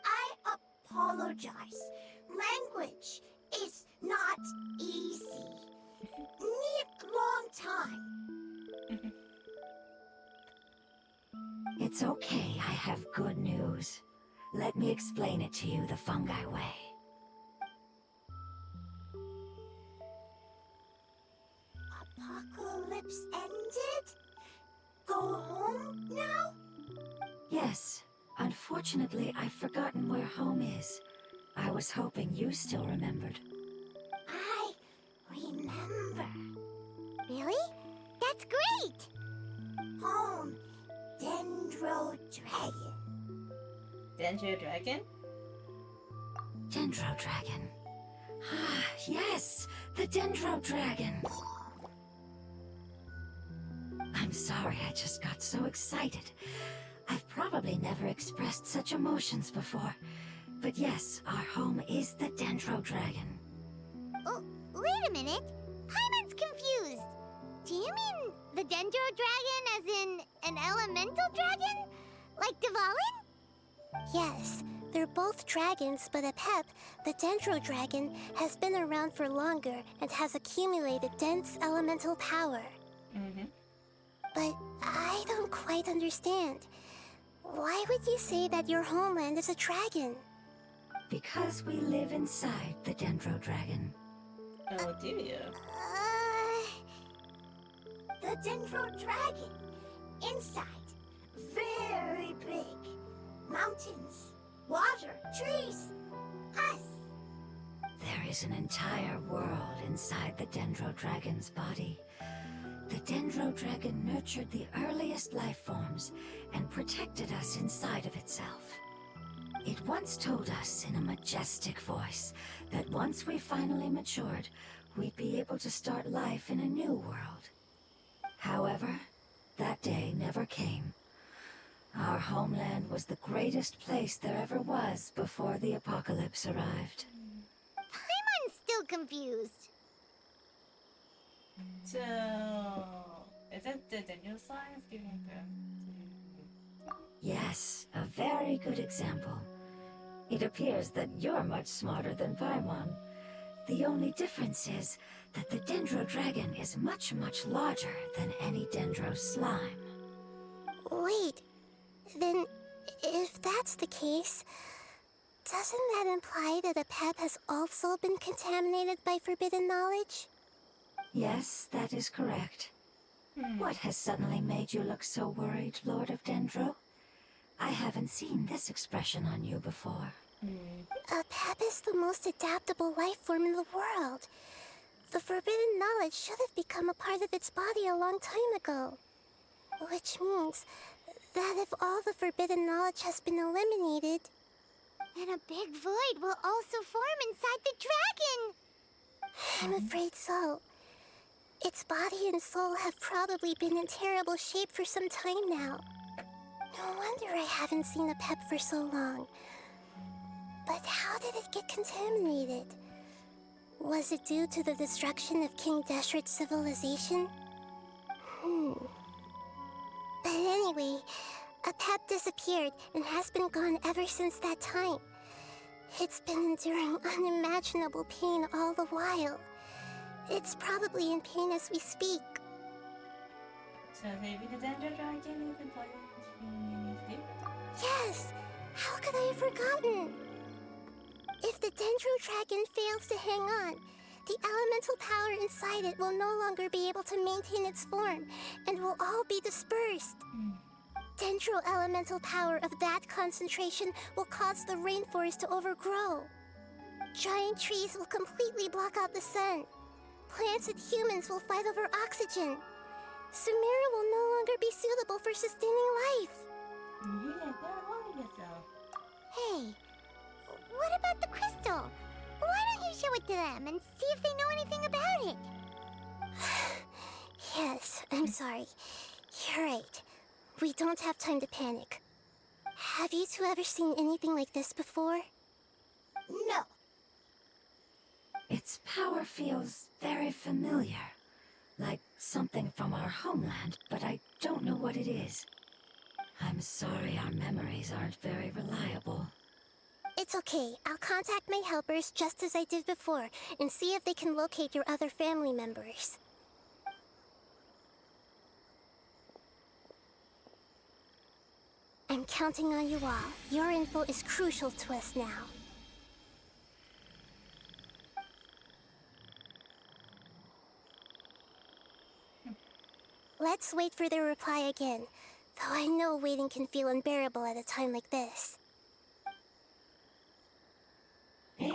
I apologize. Language is not easy. Need long time. It's okay, I have good news. Let me explain it to you the fungi way. Apocalypse ended? Go home now? Yes, unfortunately I've forgotten where home is. I was hoping you still remembered. I remember. Really? That's great! Home, Dendro Dragon. Dendro Dragon? Dendro Dragon. Ah, yes, the Dendro Dragon. I'm sorry, I just got so excited. I've probably never expressed such emotions before. But yes, our home is the Dendro Dragon. Oh, wait a minute. Paimon's confused. Do you mean the Dendro Dragon as in an elemental dragon? Like Dvalin? Yes, they're both dragons, but Apep, the Dendro Dragon, has been around for longer and has accumulated dense elemental power. But I don't quite understand. Why would you say that your homeland is a dragon? Because we live inside the Dendro Dragon. Oh, do you? The Dendro Dragon. Inside. Very big. Mountains. Water. Trees. Us. There is an entire world inside the Dendro Dragon's body. The Dendro Dragon nurtured the earliest life forms and protected us inside of itself. It once told us in a majestic voice that once we finally matured, we'd be able to start life in a new world. However, that day never came. Our homeland was the greatest place there ever was before the apocalypse arrived. Paimon's still confused. So, is it the Dendro science giving birth to... Yes, a very good example. It appears that you're much smarter than Paimon. The only difference is that the Dendro Dragon is much, much larger than any Dendro slime. Wait, then if that's the case, doesn't that imply that Apep has also been contaminated by forbidden knowledge? Yes, that is correct. What has suddenly made you look so worried, Lord of Dendro? I haven't seen this expression on you before. Apep is the most adaptable life form in the world. The forbidden knowledge should have become a part of its body a long time ago. Which means that if all the forbidden knowledge has been eliminated, then a big void will also form inside the dragon. I'm afraid so. Its body and soul have probably been in terrible shape for some time now. No wonder I haven't seen Apep for so long. But how did it get contaminated? Was it due to the destruction of King Deshret's civilization? But anyway, Apep disappeared and has been gone ever since that time. It's been enduring unimaginable pain all the while. It's probably in pain as we speak. So maybe the Dendro Dragon is important to do? Yes! How could I have forgotten? If the Dendro Dragon fails to hang on, the elemental power inside it will no longer be able to maintain its form and will all be dispersed. Dendro elemental power of that concentration will cause the rainforest to overgrow. Giant trees will completely block out the sun. Plants and humans will fight over oxygen. Sumeru will no longer be suitable for sustaining life. You didn't get a hold of yourself. Hey, what about the crystal? Why don't you show it to them and see if they know anything about it? Yes, I'm sorry. You're right. We don't have time to panic. Have you two ever seen anything like this before? No. Its power feels very familiar. Like something from our homeland, but I don't know what it is. I'm sorry our memories aren't very reliable. It's okay. I'll contact my helpers just as I did before and see if they can locate your other family members. I'm counting on you all. Your info is crucial to us now. Let's wait for their reply again, though I know waiting can feel unbearable at a time like this. Thank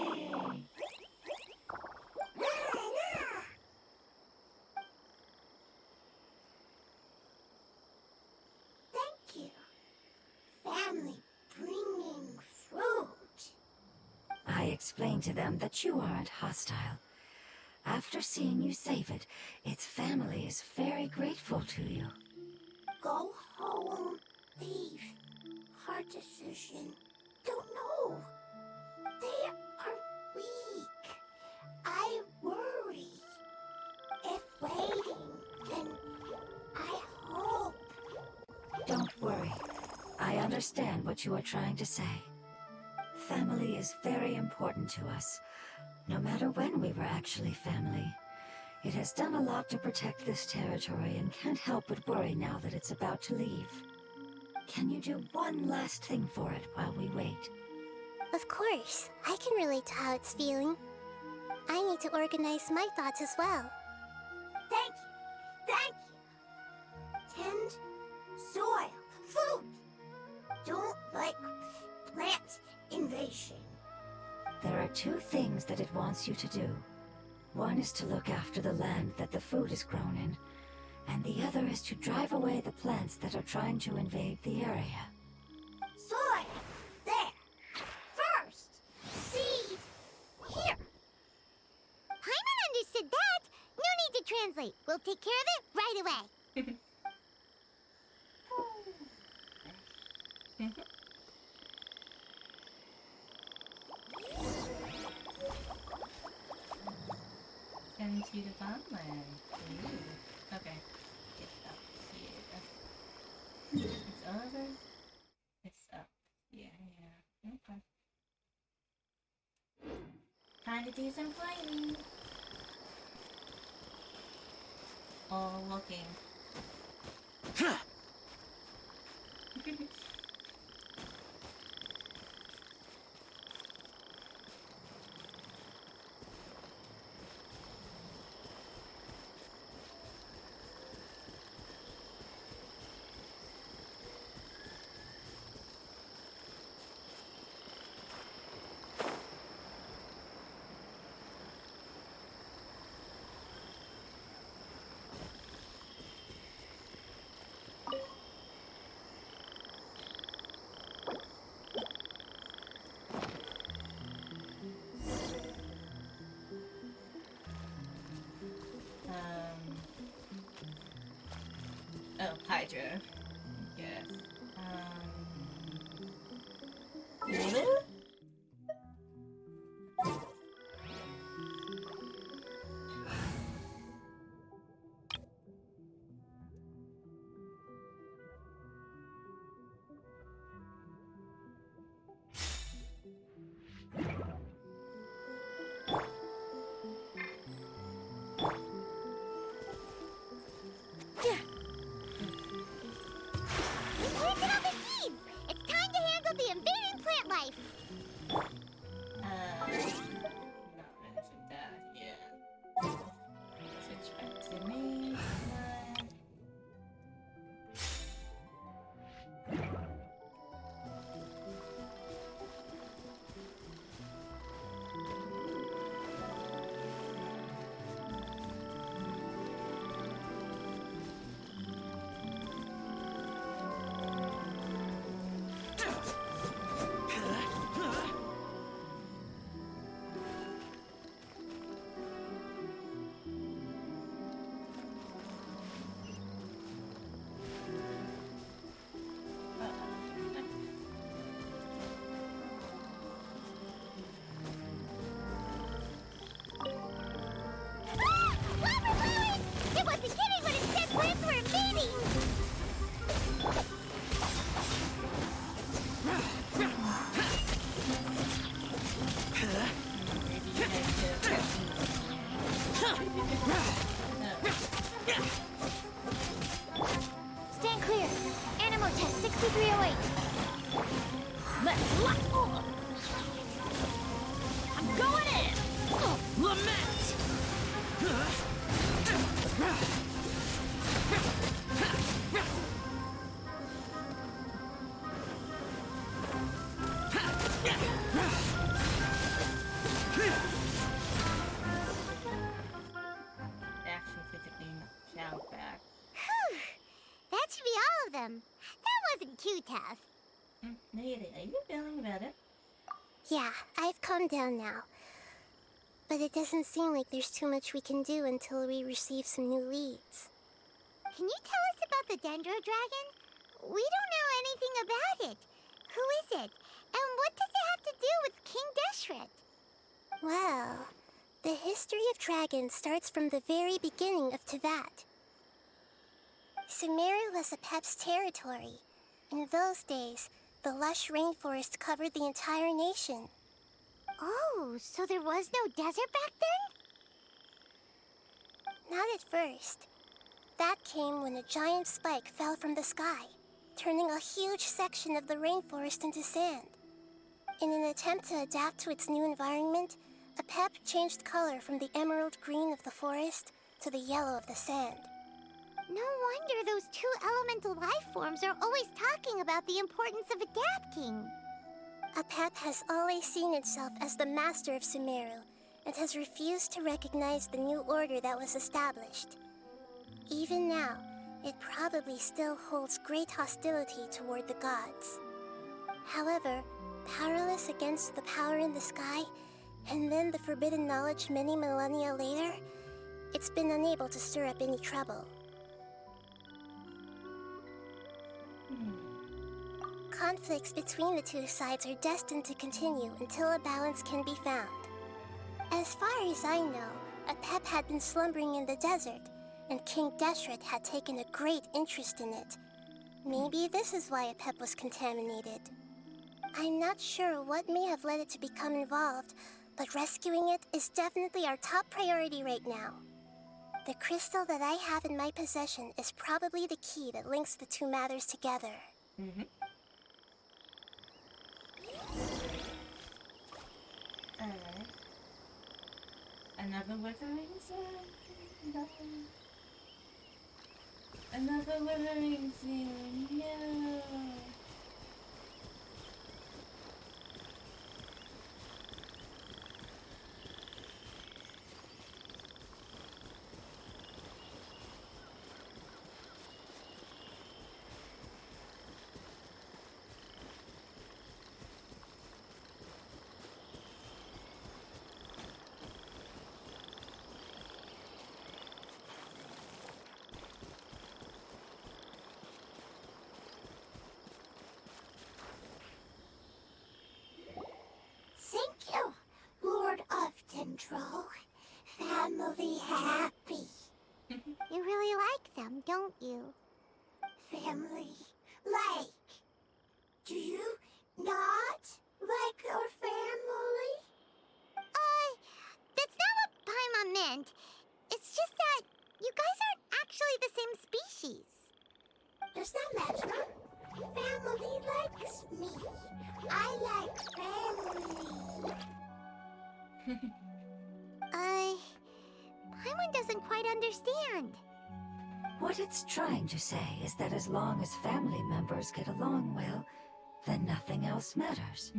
you. Family bringing fruit. I explained to them that you aren't hostile. After seeing you save it, its family is very grateful to you. Go home. Leave. Hard decision. Don't know. They are weak. I worry. If waiting, then I hope. Don't worry. I understand what you are trying to say. Family is very important to us. No matter when we were actually family. It has done a lot to protect this territory and can't help but worry now that it's about to leave. Can you do one last thing for it while we wait? Of course, I can relate to how it's feeling. I need to organize my thoughts as well. Thank you. Thank you. Tend soil. Food. Don't like plant invasion. There are two things that it wants you to do. One is to look after the land that the food is grown in, and the other is to drive away the plants that are trying to invade the area. Soil. There. First. Seed. Here. Paimon understood that. No need to translate. We'll take care of it right away. Send to the farmland. Ooh. Okay. Get up here. It's over. It's up. Yeah. Okay. Time to do some fighting. Or walking. Oh, Hydra. Yes. Really? Stand clear. Animo test 6308. Let's lock. I'm going in. Lament. Action physically shout back. Whew. That should be all of them. That wasn't too tough. Nahida, are you feeling better? Yeah, I've calmed down now. But it doesn't seem like there's too much we can do until we receive some new leads. Can you tell us about the Dendro Dragon? We don't know anything about it. Who is it? And what does it have to do with King Deshret? Well, the history of dragons starts from the very beginning of Tevat. Sumeru was Apep's territory. In those days, the lush rainforest covered the entire nation. Oh, so there was no desert back then? Not at first. That came when a giant spike fell from the sky, turning a huge section of the rainforest into sand. In an attempt to adapt to its new environment, Apep changed color from the emerald green of the forest to the yellow of the sand. No wonder those two elemental life forms are always talking about the importance of adapting. Apep has always seen itself as the master of Sumeru and has refused to recognize the new order that was established. Even now, it probably still holds great hostility toward the gods. However, powerless against the power in the sky, and then the forbidden knowledge many millennia later, it's been unable to stir up any trouble. Conflicts between the two sides are destined to continue until a balance can be found. As far as I know, Apep had been slumbering in the desert, and King Deshret had taken a great interest in it. Maybe this is why Apep was contaminated. I'm not sure what may have led it to become involved, but rescuing it is definitely our top priority right now. The crystal that I have in my possession is probably the key that links the two matters together. Alright. Another withering sound. Another withering sound. No. Thank you, Lord of Dendro. Family happy. You really like them, don't you? Family like. Do you not like your family? That's not what Paimon meant. It's just that you guys aren't actually the same species. Does that matter? Family likes me. I like family. Paimon doesn't quite understand. What it's trying to say is that as long as family members get along well, then nothing else matters.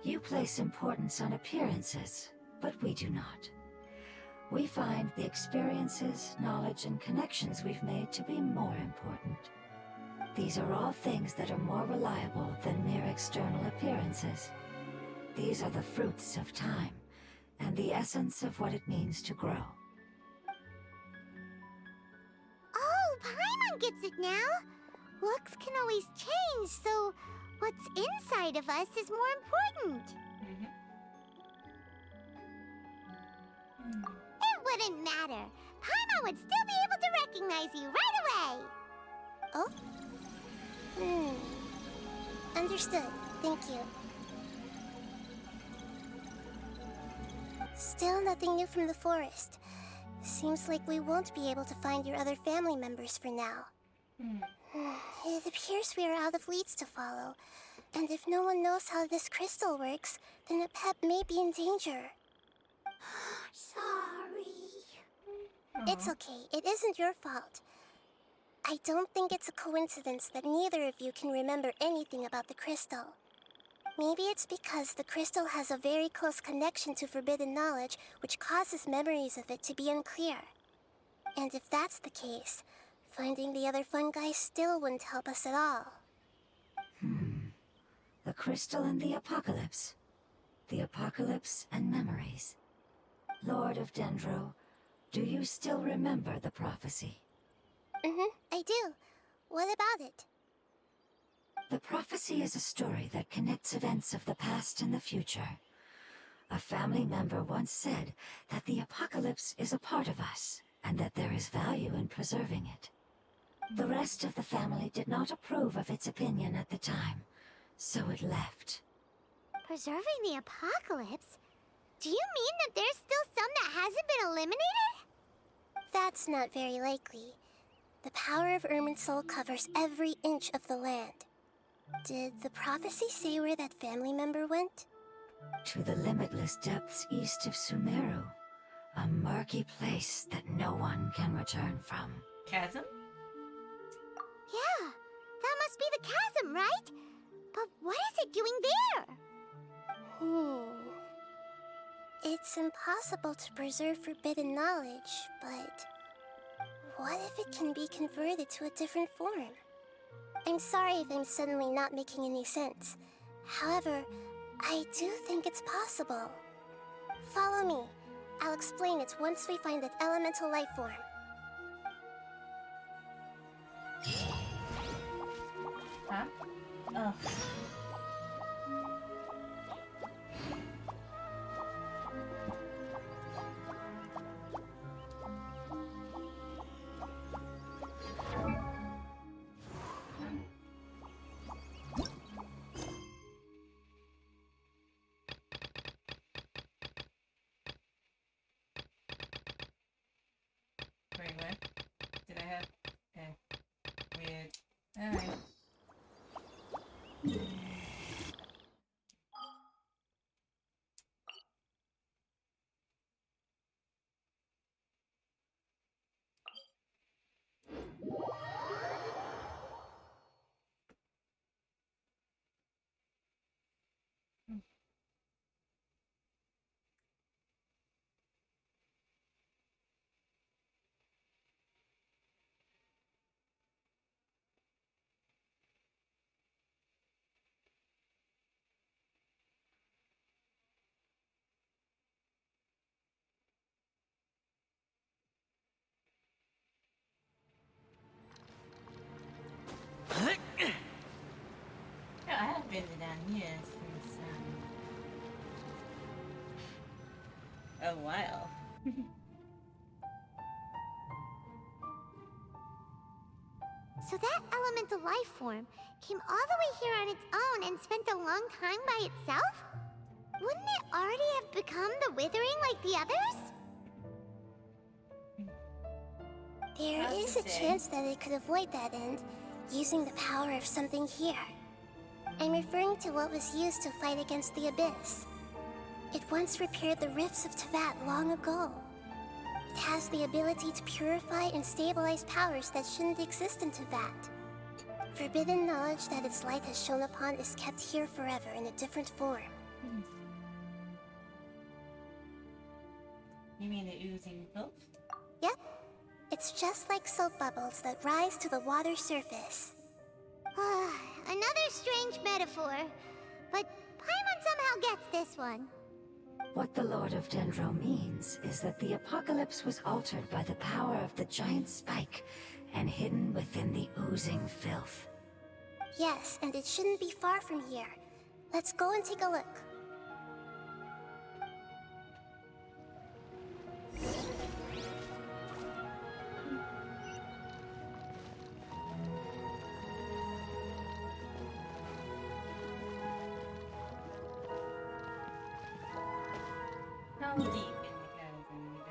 You place importance on appearances, but we do not. We find the experiences, knowledge, and connections we've made to be more important. These are all things that are more reliable than mere external appearances. These are the fruits of time, and the essence of what it means to grow. Oh, Paimon gets it now. Looks can always change, so what's inside of us is more important. It wouldn't matter. Paimon would still be able to recognize you right away. Oh? Understood. Thank you. Still nothing new from the forest. Seems like we won't be able to find your other family members for now. It appears we are out of leads to follow, and if no one knows how this crystal works, then the pet may be in danger. Sorry. It's okay, it isn't your fault. I don't think it's a coincidence that neither of you can remember anything about the crystal. Maybe it's because the crystal has a very close connection to forbidden knowledge, which causes memories of it to be unclear. And if that's the case, finding the other fungi still wouldn't help us at all. The crystal and the apocalypse. The apocalypse and memories. Lord of Dendro, do you still remember the prophecy? I do. What about it? The prophecy is a story that connects events of the past and the future. A family member once said that the apocalypse is a part of us, and that there is value in preserving it. The rest of the family did not approve of its opinion at the time, so it left. Preserving the apocalypse? Do you mean that there's still some that hasn't been eliminated? That's not very likely. The power of Irminsul covers every inch of the land. Did the prophecy say where that family member went? To the limitless depths east of Sumeru, a murky place that no one can return from. Chasm? Yeah, that must be the chasm, right? But what is it doing there? It's impossible to preserve forbidden knowledge, but what if it can be converted to a different form? I'm sorry if I'm suddenly not making any sense. However, I do think it's possible. Follow me. I'll explain it once we find that elemental life form. Huh? Oh. Wait, what? Did I have... Okay. Weird. Alright. Yeah, I have been down here since a while. So that elemental life form came all the way here on its own and spent a long time by itself? Wouldn't it already have become the Withering like the others? There is a chance that it could avoid that end, using the power of something here. I'm referring to what was used to fight against the Abyss. It once repaired the rifts of Tevat long ago. It has the ability to purify and stabilize powers that shouldn't exist in Tevat. Forbidden knowledge that its light has shone upon is kept here forever in a different form. You mean the oozing filth? Yep. It's just like soap bubbles that rise to the water surface. Another strange metaphor, but Paimon somehow gets this one. What the Lord of Dendro means is that the apocalypse was altered by the power of the giant spike and hidden within the oozing filth. Yes, and it shouldn't be far from here. Let's go and take a look. How deep in the chasm we go?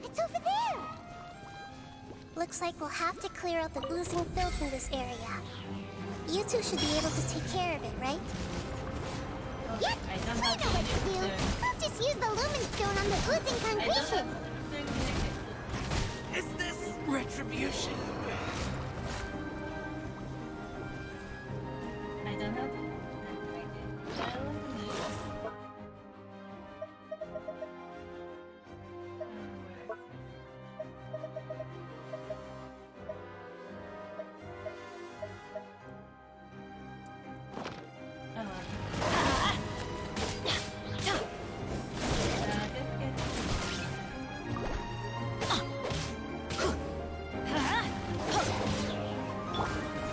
It's over there! Looks like we'll have to clear out the oozing filth in this area. You two should be able to take care of it, right? Yep, I don't I have know what to do. to. We'll just use the lumen stone on the oozing I don't concretion. have Is this retribution? I don't have to.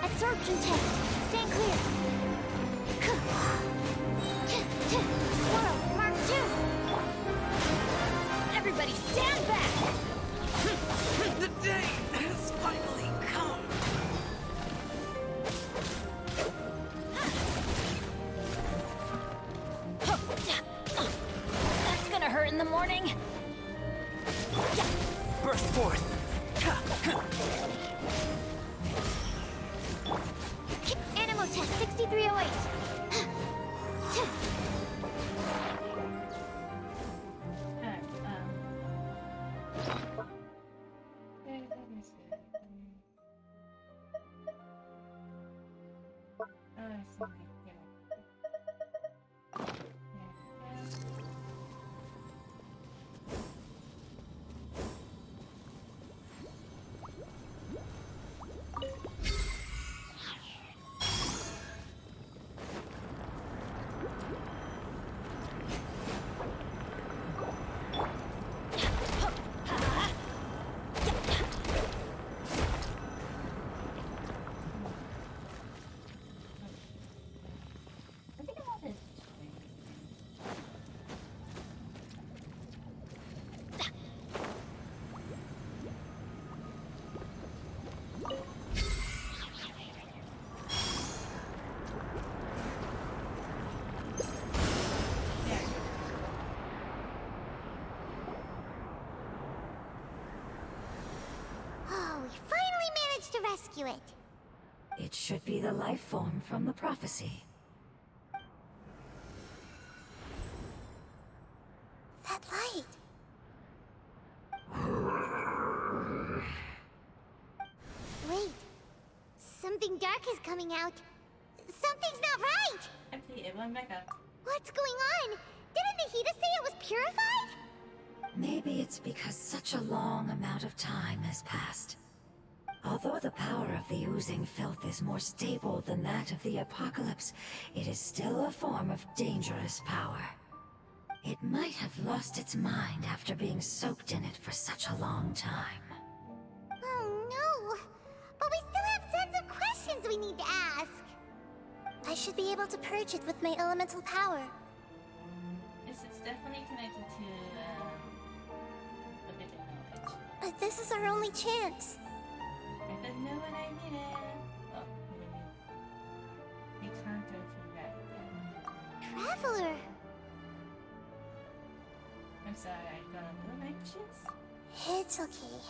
Absorption test. Stand clear. Swirl, Mark 2. Everybody stand back. The day has finally come. That's gonna hurt in the morning. Burst forth. Animal test 6308. Oh, we finally managed to rescue it. It should be the life form from the prophecy. That light. Wait. Something dark is coming out. Something's not right. Actually, everyone back up. What's going on? Didn't Nahida say it was purified? Maybe it's because such a long amount of time has passed. Although the power of the oozing filth is more stable than that of the apocalypse, it is still a form of dangerous power. It might have lost its mind after being soaked in it for such a long time. Oh no. But we still have tons of questions we need to ask. I should be able to purge it with my elemental power. This is definitely connected to forbidden knowledge. But this is our only chance. I don't know what I mean. Oh, we can't go through that again. Traveler. I'm sorry, I got a little anxious. It's okay.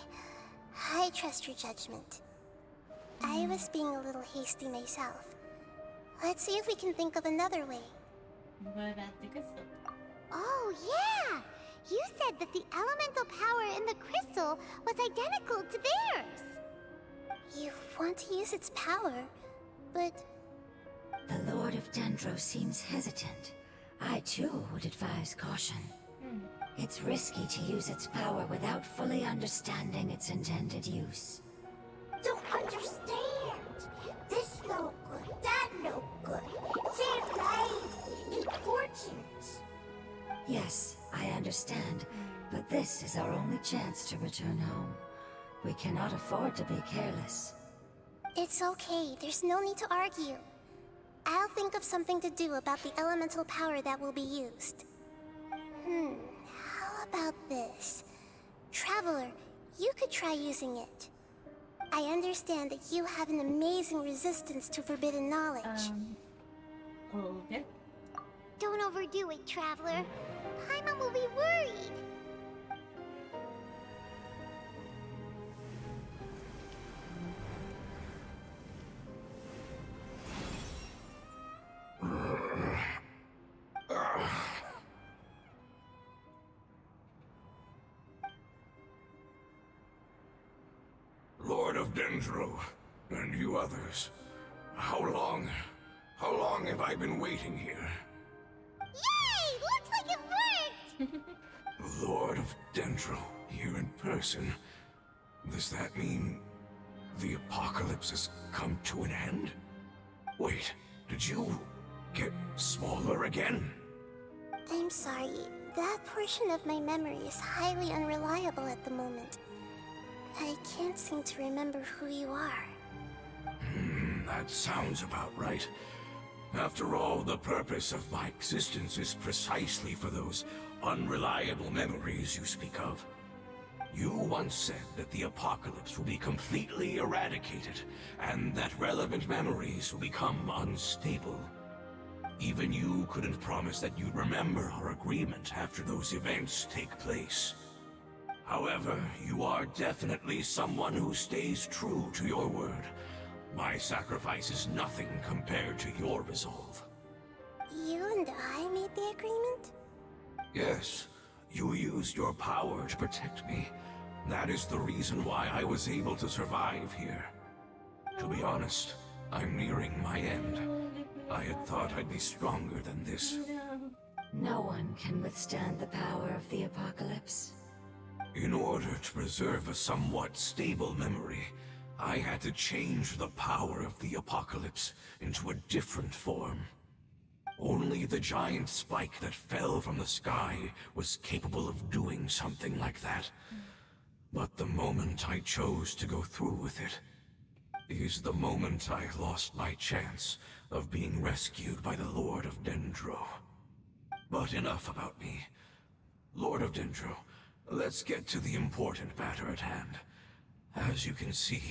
I trust your judgment. I was being a little hasty myself. Let's see if we can think of another way. What about the crystal? Oh yeah. You said that the elemental power in the crystal was identical to theirs. You want to use its power, but The Lord of Dendro seems hesitant. I too would advise caution. It's risky to use its power without fully understanding its intended use. Don't understand. This no good, that no good. Save life. Important. Yes, I understand, but this is our only chance to return home. We cannot afford to be careless. it's okay. There's no need to argue. I'll think of something to do about the elemental power that will be used. How about this? Traveler, you could try using it. I understand that you have an amazing resistance to forbidden knowledge. Okay. Don't overdo it, Traveler. Paimon will be worried. Lord of Dendro, and you others, how long have I been waiting here? Yay! Looks like it worked! Lord of Dendro, here in person. Does that mean the apocalypse has come to an end? Wait, did you get smaller again? I'm sorry, that portion of my memory is highly unreliable at the moment. I can't seem to remember who you are. That sounds about right. After all, the purpose of my existence is precisely for those unreliable memories you speak of. You once said that the apocalypse will be completely eradicated, and that relevant memories will become unstable. Even you couldn't promise that you'd remember our agreement after those events take place. However, you are definitely someone who stays true to your word. My sacrifice is nothing compared to your resolve. You and I made the agreement? Yes, you used your power to protect me. That is the reason why I was able to survive here. To be honest, I'm nearing my end. I had thought I'd be stronger than this. No one can withstand the power of the apocalypse. In order to preserve a somewhat stable memory, I had to change the power of the apocalypse into a different form. Only the giant spike that fell from the sky was capable of doing something like that. But the moment I chose to go through with it is the moment I lost my chance of being rescued by the Lord of Dendro. But enough about me. Lord of Dendro, let's get to the important matter at hand. As you can see,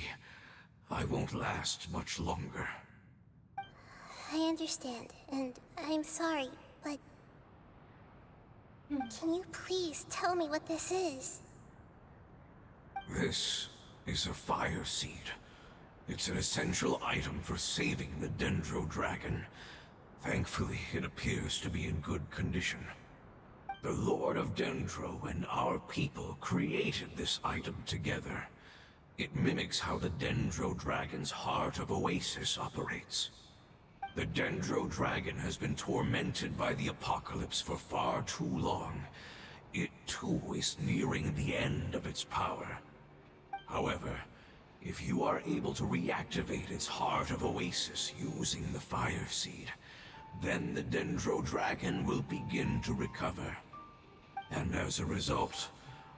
I won't last much longer. I understand, and I'm sorry, but... Can you please tell me what this is? This is a fire seed. It's an essential item for saving the Dendro Dragon. Thankfully, it appears to be in good condition. The Lord of Dendro and our people created this item together. It mimics how the Dendro Dragon's Heart of Oasis operates. The Dendro Dragon has been tormented by the apocalypse for far too long. It too is nearing the end of its power. However, if you are able to reactivate its Heart of Oasis using the Fire Seed, then the Dendro Dragon will begin to recover. And as a result,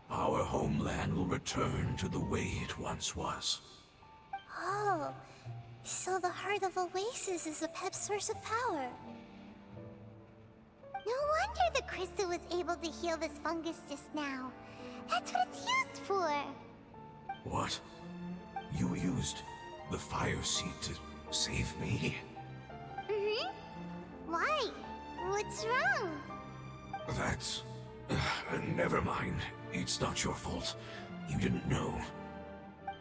our homeland will return to the way it once was. Oh, so the Heart of Oasis is a pep source of power. No wonder the crystal was able to heal this fungus just now. That's what it's used for. What? You used the Fire Seed to save me? Mm-hmm. Why? What's wrong? That's... never mind. It's not your fault. You didn't know.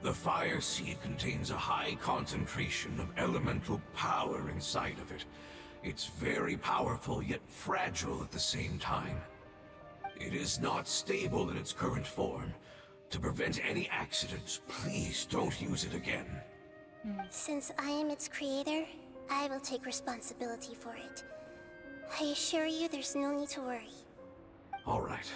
The Fire Seed contains a high concentration of elemental power inside of it. It's very powerful, yet fragile at the same time. It is not stable in its current form. To prevent any accidents, please don't use it again. Since I am its creator, I will take responsibility for it. I assure you there's no need to worry. All right.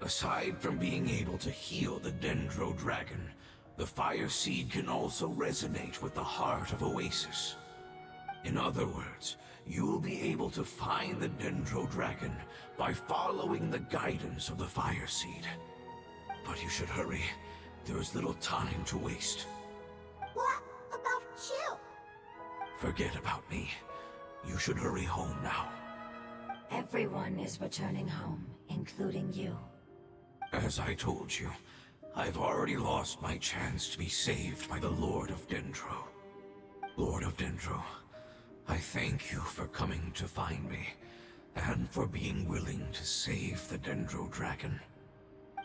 Aside from being able to heal the Dendro Dragon, the Fire Seed can also resonate with the Heart of Oasis. In other words, you'll be able to find the Dendro Dragon by following the guidance of the Fire Seed. But you should hurry. There is little time to waste. What about you? Forget about me. You should hurry home now. Everyone is returning home, including you. As I told you, I've already lost my chance to be saved by the Lord of Dendro. Lord of Dendro, I thank you for coming to find me, and for being willing to save the Dendro Dragon.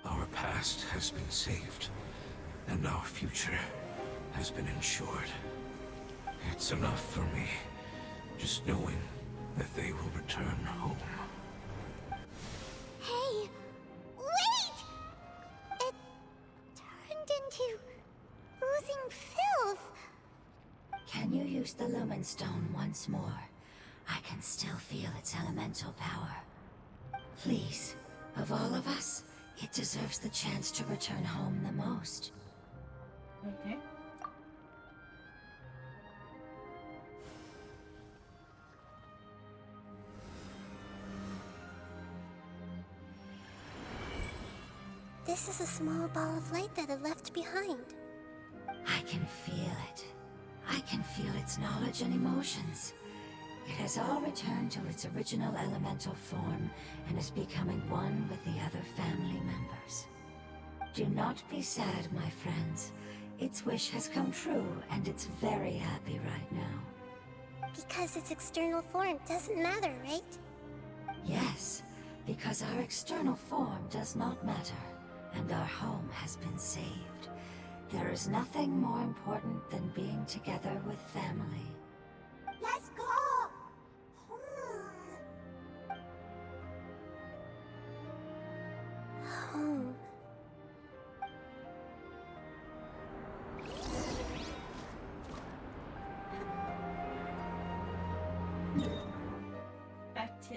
Our past has been saved, and our future has been ensured. It's enough for me, just knowing that they will return home. Hey, wait! It turned into oozing filth. Can you use the Lumen Stone once more? I can still feel its elemental power. Please, of all of us, it deserves the chance to return home the most. Okay. This is a small ball of light that it left behind. I can feel it. I can feel its knowledge and emotions. It has all returned to its original elemental form and is becoming one with the other family members. Do not be sad, my friends. Its wish has come true, and it's very happy right now. Because its external form doesn't matter, right? Yes, because our external form does not matter, and our home has been saved. There is nothing more important than being together with family. Let's go! Home.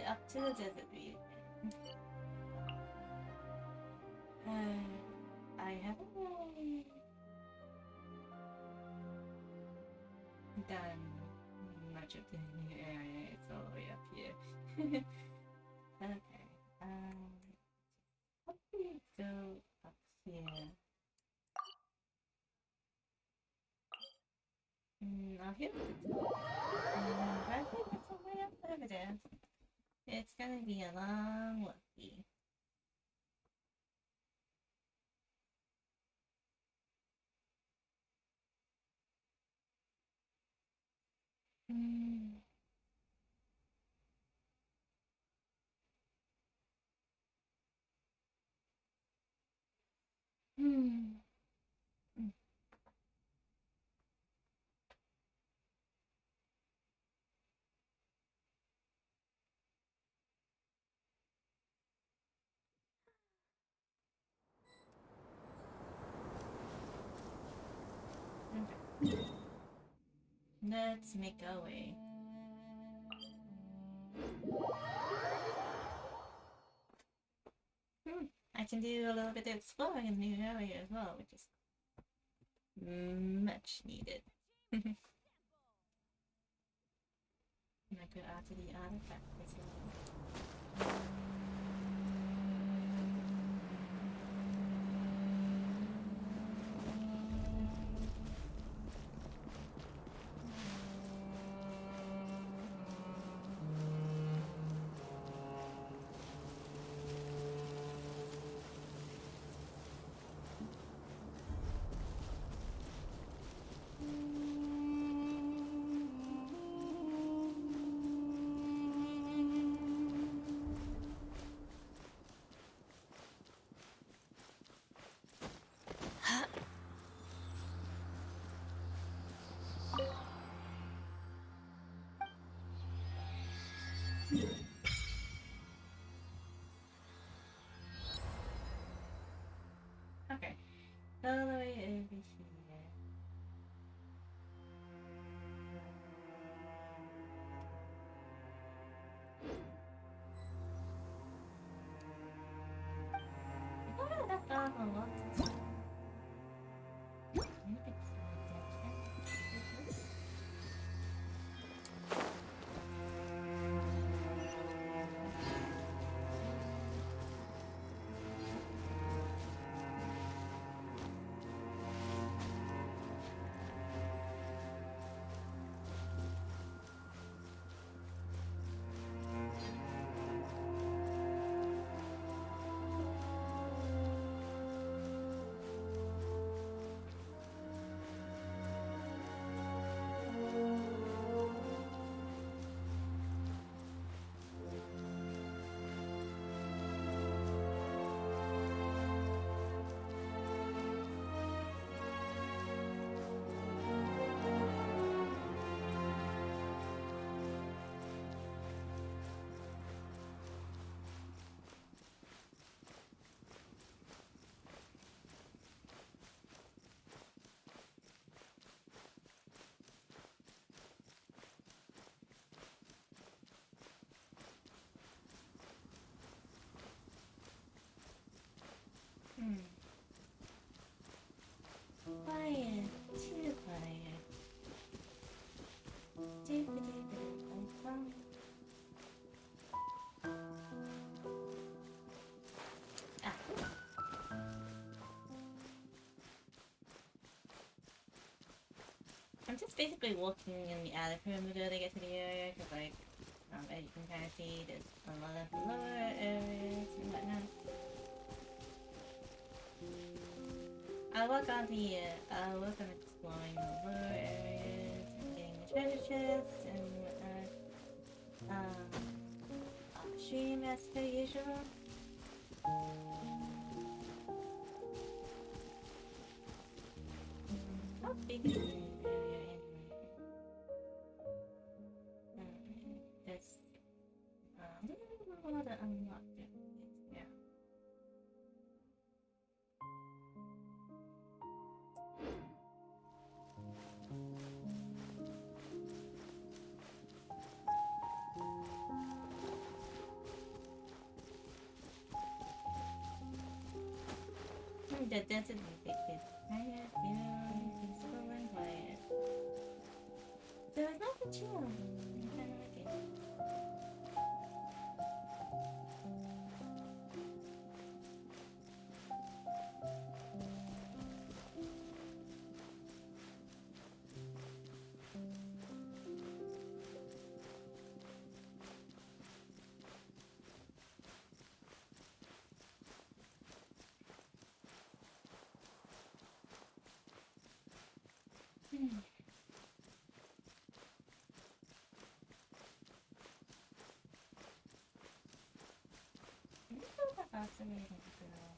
Up to the desert region. I haven't really done much of the new area. It's all the way up here. Okay. How do we go up here? I'll hit the top. I think it's all the way up over there. It's gonna be a long walkie. Hmm. Hmm. Okay. Let's make our way. I can do a little bit of exploring in the new area as well, which is much needed. And I go out to the artifact facility. Okay. All the way over here. Oh, that's all I want to see. Maybe it's Quiet. Too quiet. Ah. I'm just basically walking in the attic perimeter to get to the area, because like, as you can kind of see, there's a lot of lower areas and whatnot. I'll work on exploring the lower areas and getting the treasure chests and whatnot. Off stream as per usual. How big is the area anyway? That's a little more to unlock it. Yeah. The desert music is quiet, peaceful and quiet. There was nothing chill. I kinda like it. I think that was fascinating girl.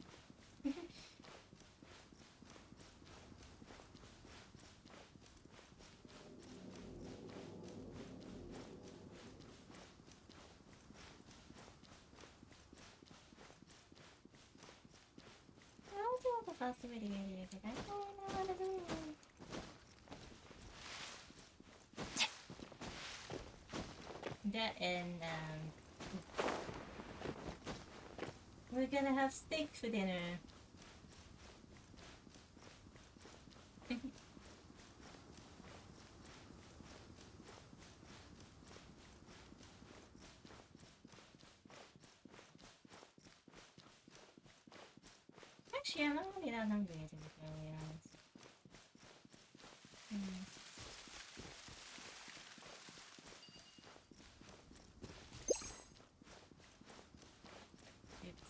I also want the fascinating idea, but I don't know how to do it. That and we're gonna have steak for dinner. Actually, I'm not really that hungry, to be fairly honest. Oops.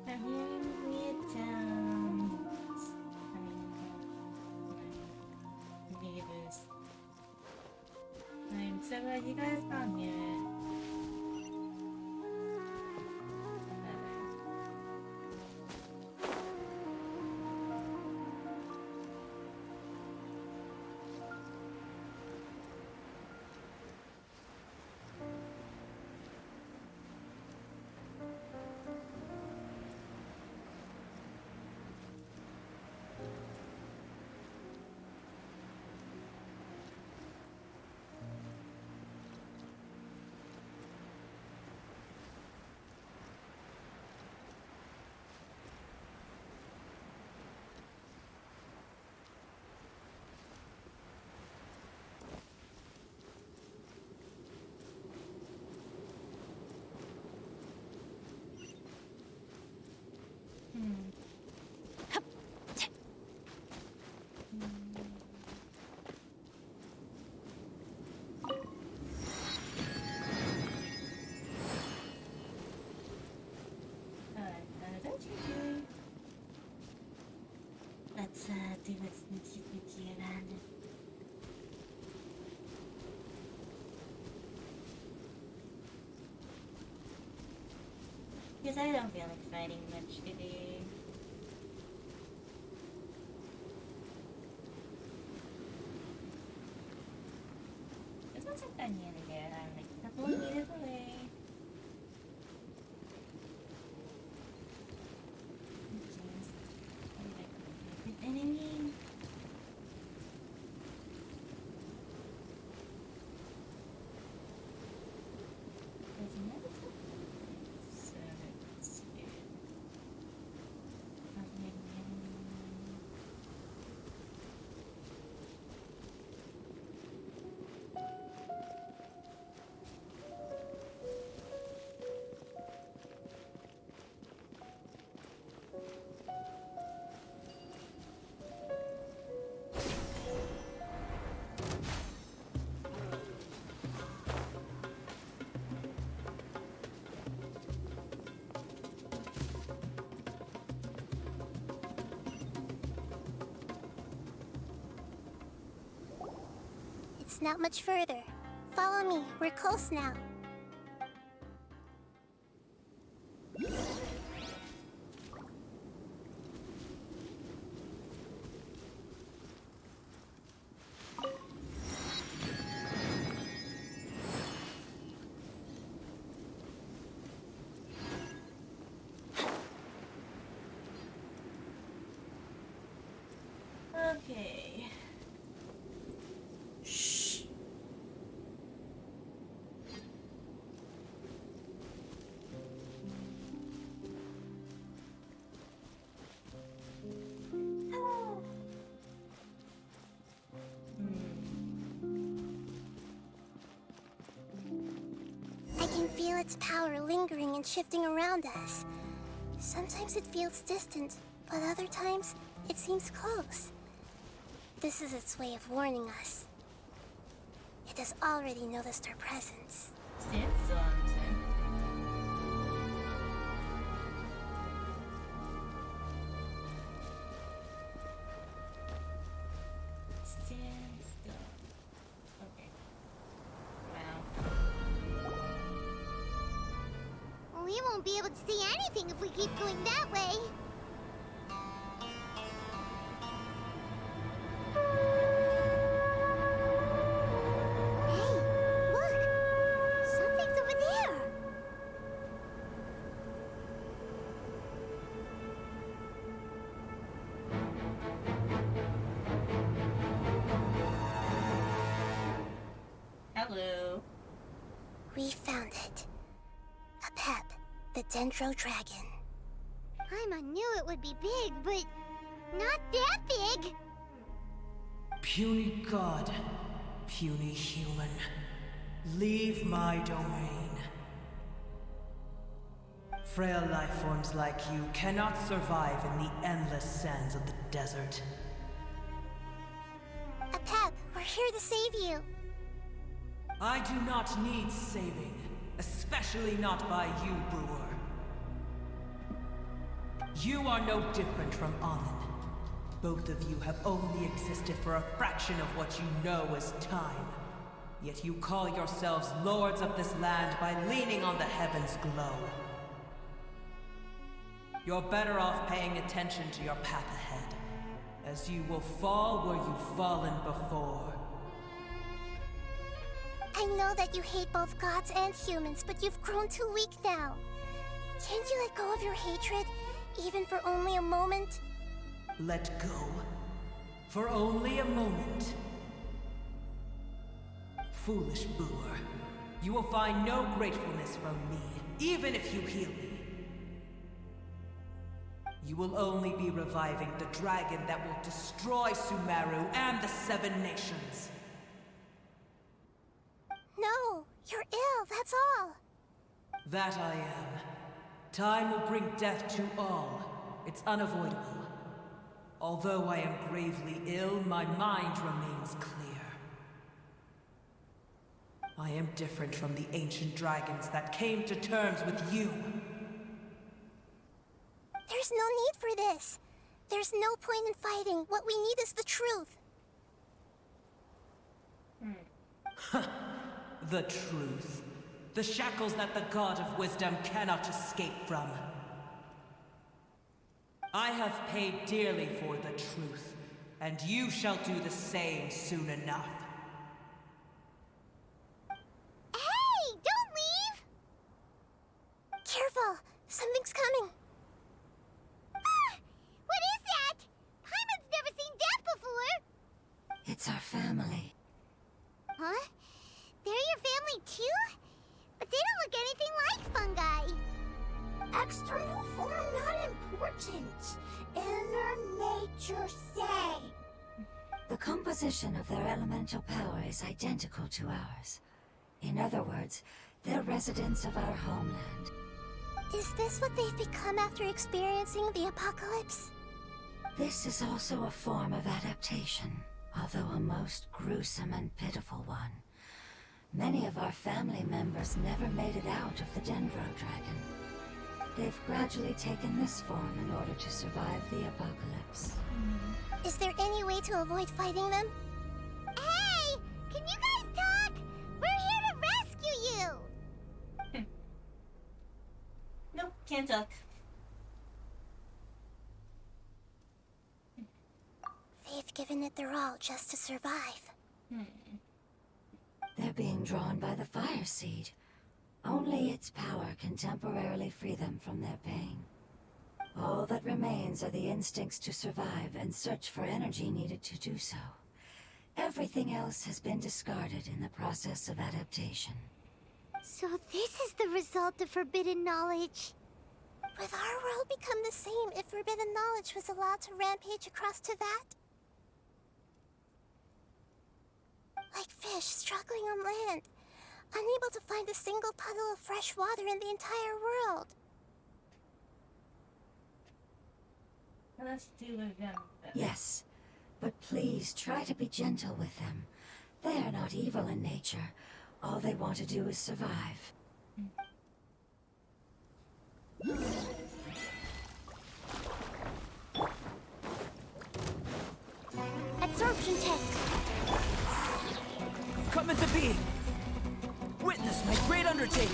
I'm hearing weird sounds coming from my neighbors. I'm so glad you guys found me. do with sneaky around. Because I don't feel like fighting much today. This one's not done yet again. I'm like a couple of meters away. Enemy. There's another one. So let's see. It's not much further. Follow me, we're close now. Okay. Shh. I can feel its power lingering and shifting around us. Sometimes it feels distant, but other times it seems close. This is its way of warning us. It has already noticed our presence. Okay. Wow. We won't be able to see anything if we keep going that way. Hey, look! Something's over there! Hello. We found it. A pep, the Dendro Dragon. Paimon knew it would be big, but not that big! Puny god, puny human, leave my domain. Frail life forms like you cannot survive in the endless sands of the desert. A pep, we're here to save you. I do not need saving, especially not by you, Brewer. You are no different from Amun. Both of you have only existed for a fraction of what you know as time. Yet you call yourselves lords of this land by leaning on the heavens' glow. You're better off paying attention to your path ahead, as you will fall where you've fallen before. I know that you hate both gods and humans, but you've grown too weak now. Can't you let go of your hatred, even for only a moment? Let go. For only a moment. Foolish Brewer, you will find no gratefulness from me, even if you heal me. You will only be reviving the dragon that will destroy Sumeru and the Seven Nations. No, you're ill, that's all. That I am. Time will bring death to all. It's unavoidable. Although I am gravely ill, my mind remains clear. I am different from the ancient dragons that came to terms with you. There's no need for this. There's no point in fighting. What we need is the truth. The truth. The shackles that the God of Wisdom cannot escape from. I have paid dearly for the truth, and you shall do the same soon enough. Hey! Don't leave! Careful! Something's coming. Ah! What is that? Paimon's never seen that before! It's our family. Huh? They're your family too? But they don't look anything like fungi. External form not important. Inner nature same. The composition of their elemental power is identical to ours. In other words, they're residents of our homeland. Is this what they've become after experiencing the apocalypse? This is also a form of adaptation, although a most gruesome and pitiful one. Many of our family members never made it out of the Dendro Dragon. They've gradually taken this form in order to survive the apocalypse. Is there any way to avoid fighting them? Hey! Can you guys talk? We're here to rescue you! Nope, can't talk. They've given it their all just to survive. They're being drawn by the fire seed. Only its power can temporarily free them from their pain. All that remains are the instincts to survive and search for energy needed to do so. Everything else has been discarded in the process of adaptation. So this is the result of forbidden knowledge. Would our world become the same if forbidden knowledge was allowed to rampage across to that? Like fish struggling on land, unable to find a single puddle of fresh water in the entire world. Let's do with them. Yes, but please try to be gentle with them. They are not evil in nature. All they want to do is survive. Absorption test. Come into being. Witness my great undertaking.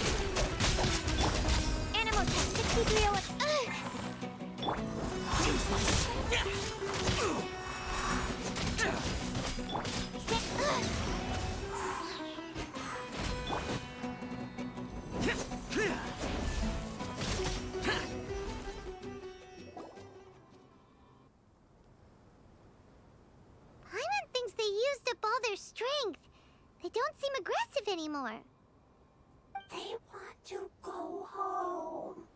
Animal test 6301. Paimon thinks they used up all their strength. They don't seem aggressive anymore. They want to go home.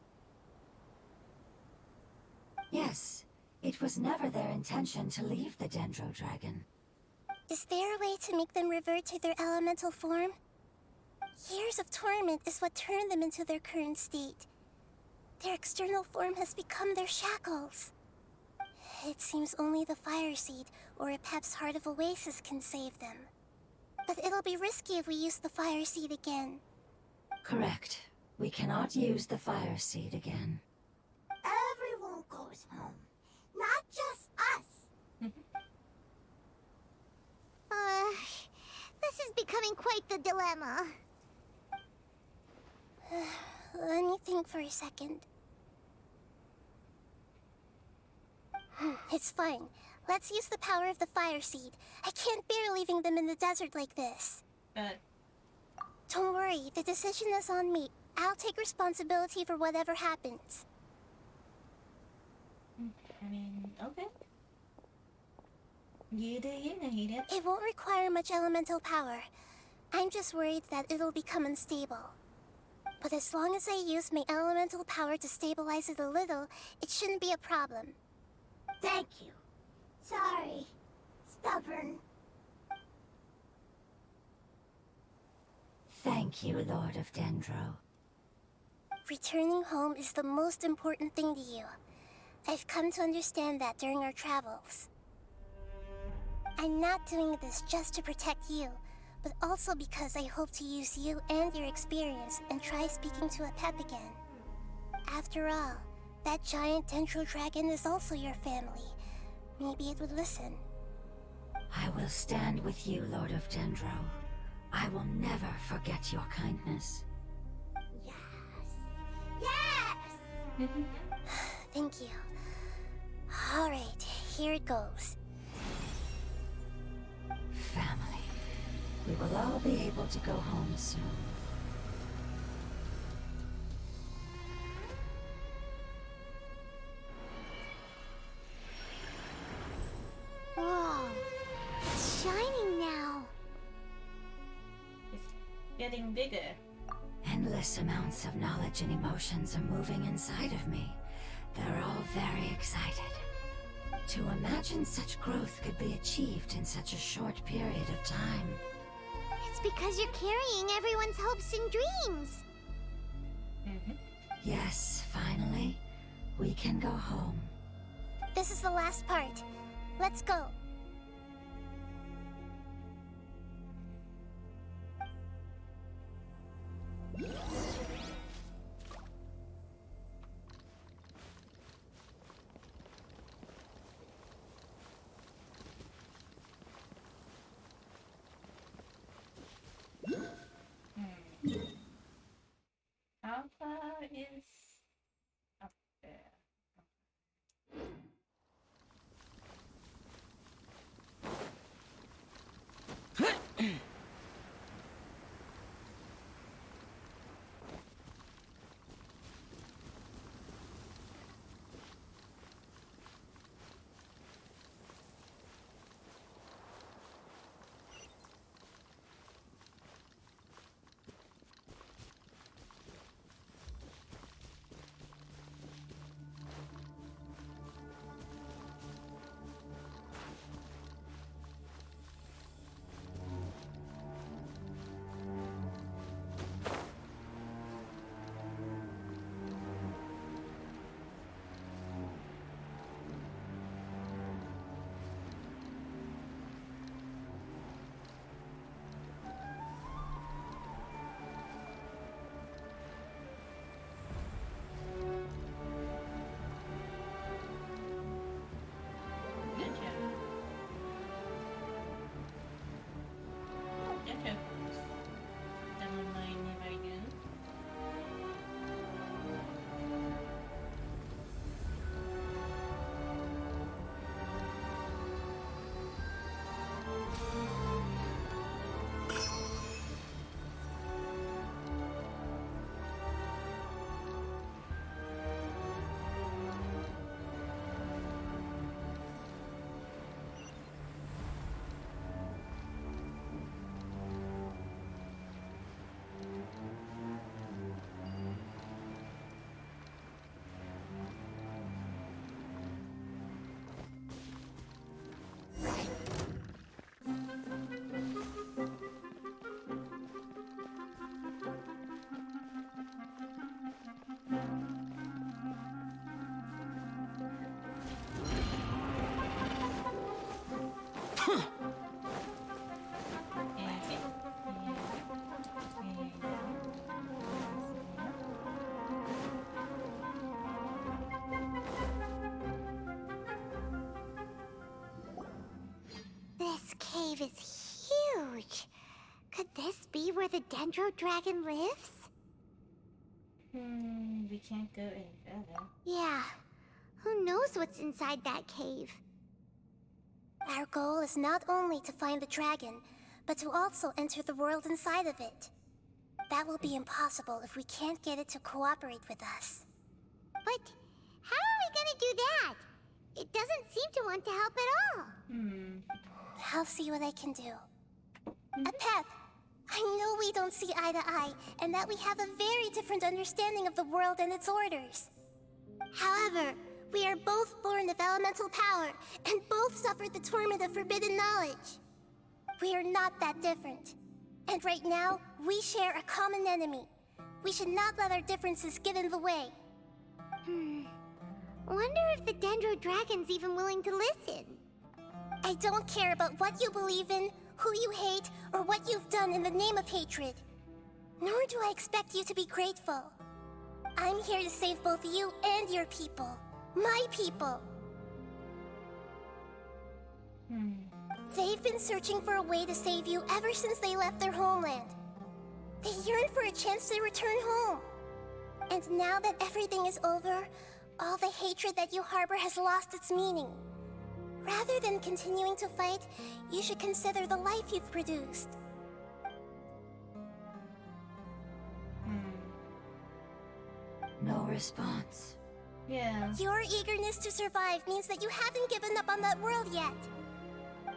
Yes, it was never their intention to leave the Dendro Dragon. Is there a way to make them revert to their elemental form? Years of torment is what turned them into their current state. Their external form has become their shackles. It seems only the Fire Seed or Epep's Heart of Oasis can save them. But it'll be risky if we use the Fire Seed again. Correct. We cannot use the fire seed again. Everyone goes home. Not just us. This is becoming quite the dilemma. Let me think for a second. It's fine. Let's use the power of the Fire Seed. I can't bear leaving them in the desert like this. Don't worry, the decision is on me. I'll take responsibility for whatever happens. I mean, okay. You do you, Nahida. It won't require much elemental power. I'm just worried that it'll become unstable. But as long as I use my elemental power to stabilize it a little, it shouldn't be a problem. Thank you. Sorry. Stubborn. Thank you, Lord of Dendro. Returning home is the most important thing to you. I've come to understand that during our travels. I'm not doing this just to protect you, but also because I hope to use you and your experience and try speaking to Epep again. After all, That giant dendro dragon is also your family. Maybe it would listen. I will stand with you, Lord of Dendro. I will never forget your kindness. Yes! Thank you. Alright, here it goes. Family. We will all be able to go home soon. Whoa, it's shining now. It's getting bigger. Endless amounts of knowledge and emotions are moving inside of me. They're all very excited. To imagine such growth could be achieved in such a short period of time. It's because you're carrying everyone's hopes and dreams. Yes, finally, we can go home. This is the last part. Let's go. Alpha is up there. This cave is huge. Could this be where the Dendro Dragon lives? We can't go any further. Yeah. Who knows what's inside that cave? Our goal is not only to find the dragon, but to also enter the world inside of it. That will be impossible if we can't get it to cooperate with us. But how are we gonna do that? It doesn't seem to want to help at all. I'll see what I can do. Pep, I know we don't see eye to eye, and that we have a very different understanding of the world and its orders. However, we are both born of elemental power, and both suffered the torment of forbidden knowledge. We are not that different. And right now, we share a common enemy. We should not let our differences get in the way. Wonder if the Dendro Dragon's even willing to listen. I don't care about what you believe in, who you hate, or what you've done in the name of hatred. Nor do I expect you to be grateful. I'm here to save both you and your people. My people. They've been searching for a way to save you ever since they left their homeland. They yearn for a chance to return home. And now that everything is over, all the hatred that you harbor has lost its meaning. Rather than continuing to fight, you should consider the life you've produced. No response. Yeah. Your eagerness to survive means that you haven't given up on that world yet.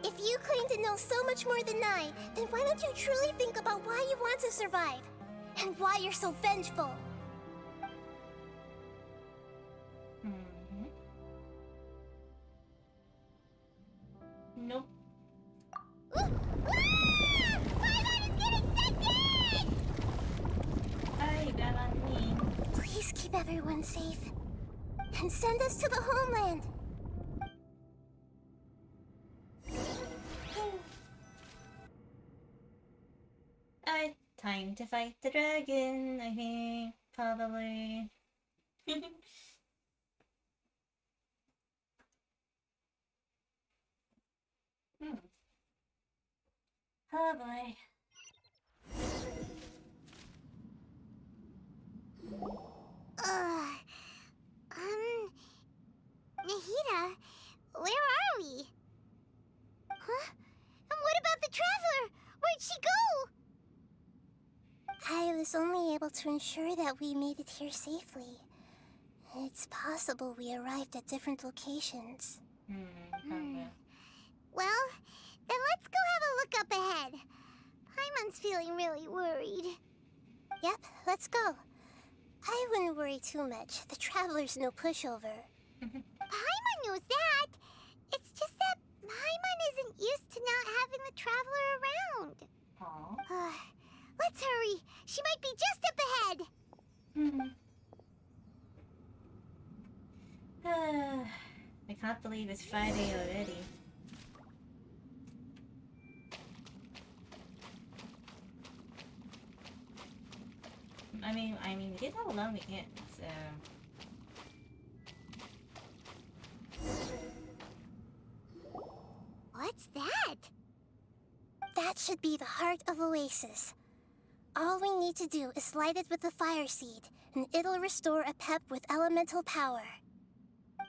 If you claim to know so much more than I, then why don't you truly think about why you want to survive? And why you're so vengeful? Nope. Paimon is getting sent in! Ay, that on me. Please keep everyone safe. And send us to the homeland. Alright, time to fight the dragon, I think. Probably. Oh boy. Nahida, where are we? Huh? And what about the Traveler? Where'd she go? I was only able to ensure that we made it here safely. It's possible we arrived at different locations. Probably. Well, then let's go have a look up ahead. Paimon's feeling really worried. Yep, let's go. I wouldn't worry too much. The Traveler's no pushover. Paimon knows that. It's just that Paimon isn't used to not having the Traveler around. Aww. Let's hurry. She might be just up ahead. I can't believe it's Friday already. I mean, we did have a long weekend, so. What's that? That should be the heart of Oasis. All we need to do is light it with the fire seed, and it'll restore a pep with elemental power.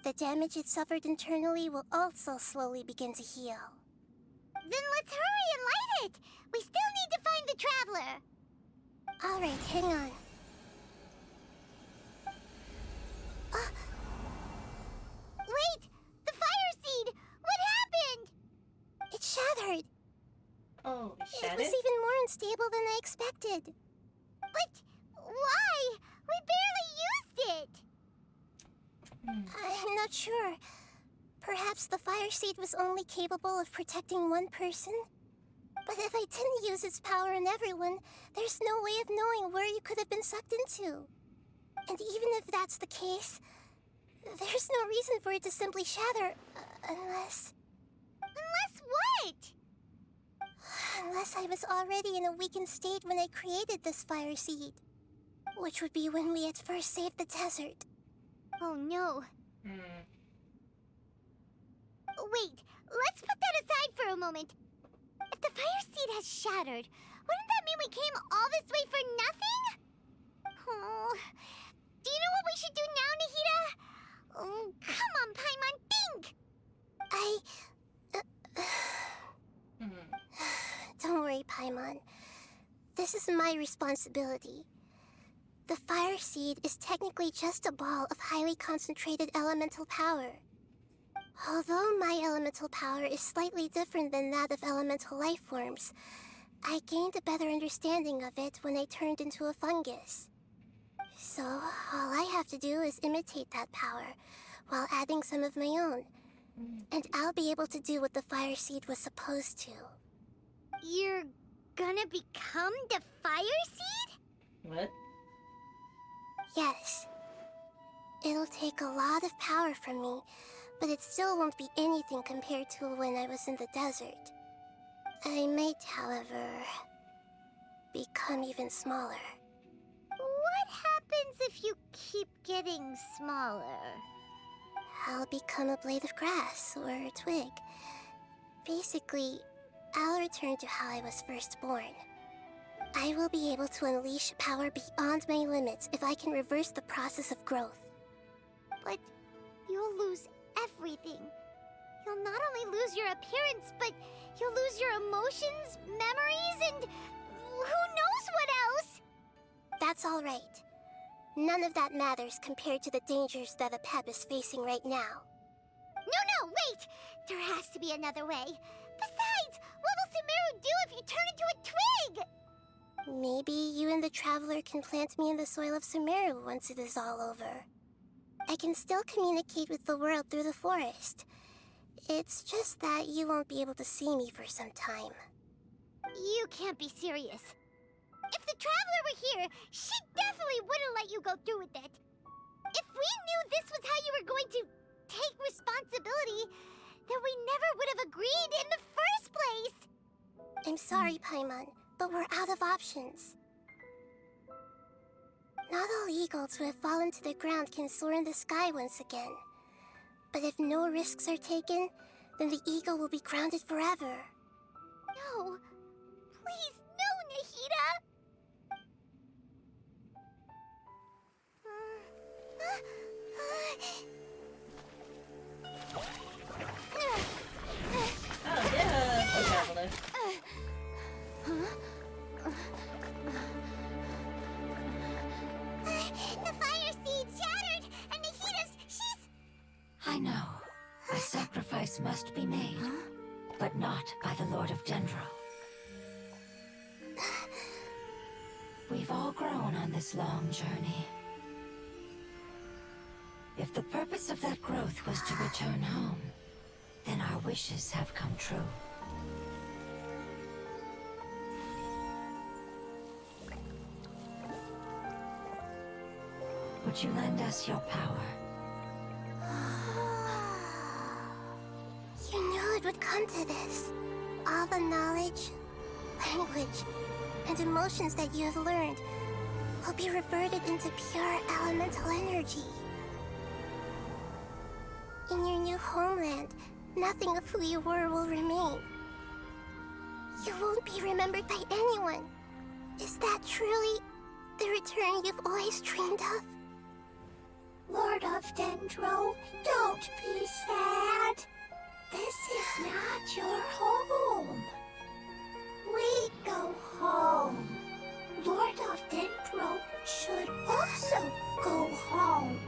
The damage it suffered internally will also slowly begin to heal. Then let's hurry and light it. We still need to find the Traveler. Alright, hang on. Wait! The fire seed! What happened? It shattered. Oh, It shattered? was even more unstable than I expected. But why? We barely used it. I'm not sure. Perhaps the fire seed was only capable of protecting one person? But if I didn't use its power on everyone, there's no way of knowing where you could have been sucked into. And even if that's the case, there's no reason for it to simply shatter, unless... Unless what? Unless I was already in a weakened state when I created this fire seed. Which would be when we had first saved the desert. Oh no. Wait, let's put that aside for a moment. If the fire seed has shattered, wouldn't that mean we came all this way for nothing? Oh, do you know what we should do now, Nahida? Oh, come on, Paimon, think! Don't worry, Paimon. This is my responsibility. The fire seed is technically just a ball of highly concentrated elemental power. Although my elemental power is slightly different than that of elemental life forms, I gained a better understanding of it when I turned into a fungus. So, all I have to do is imitate that power, while adding some of my own. And I'll be able to do what the fire seed was supposed to. You're gonna become the fire seed? What? Yes. It'll take a lot of power from me, but it still won't be anything compared to when I was in the desert. I might, however, become even smaller. What happens if you getting smaller. I'll become a blade of grass or a twig. Basically, I'll return to how I was first born. I will be able to unleash power beyond my limits if I can reverse the process of growth. But you'll lose everything. You'll not only lose your appearance, but you'll lose your emotions, memories, and who knows what else? That's all right. None of that matters compared to the dangers that the Pep is facing right now. No, wait! There has to be another way. Besides, what will Sumeru do if you turn into a twig? Maybe you and the Traveler can plant me in the soil of Sumeru once it is all over. I can still communicate with the world through the forest. It's just that you won't be able to see me for some time. You can't be serious. If the Traveler were here, she definitely wouldn't let you go through with it. If we knew this was how you were going to take responsibility, then we never would have agreed in the first place. I'm sorry, Paimon, but we're out of options. Not all eagles who have fallen to the ground can soar in the sky once again. But if no risks are taken, then the eagle will be grounded forever. No. Please, no, Nahida! Oh, yeah, the Traveler. The fire seed shattered, and she's... I know. A sacrifice must be made, but not by the Lord of Dendro. We've all grown on this long journey. If the purpose of that growth was to return home, then our wishes have come true. Would you lend us your power? You knew it would come to this. All the knowledge, language, and emotions that you have learned will be reverted into pure elemental energy. In your new homeland, nothing of who you were will remain. You won't be remembered by anyone. Is that truly the return you've always dreamed of? Lord of Dendro, don't be sad. This is not your home. We go home. Lord of Dendro should also go home.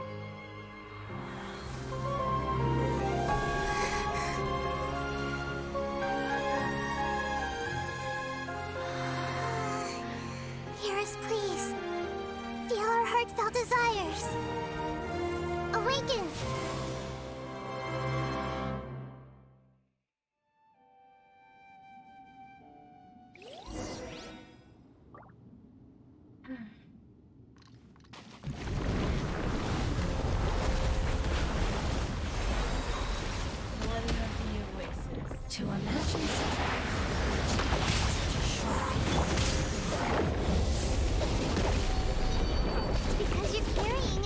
Hear us, please. Feel our heartfelt desires. Awaken! Flooding of the oasis. To imagine Because you're carrying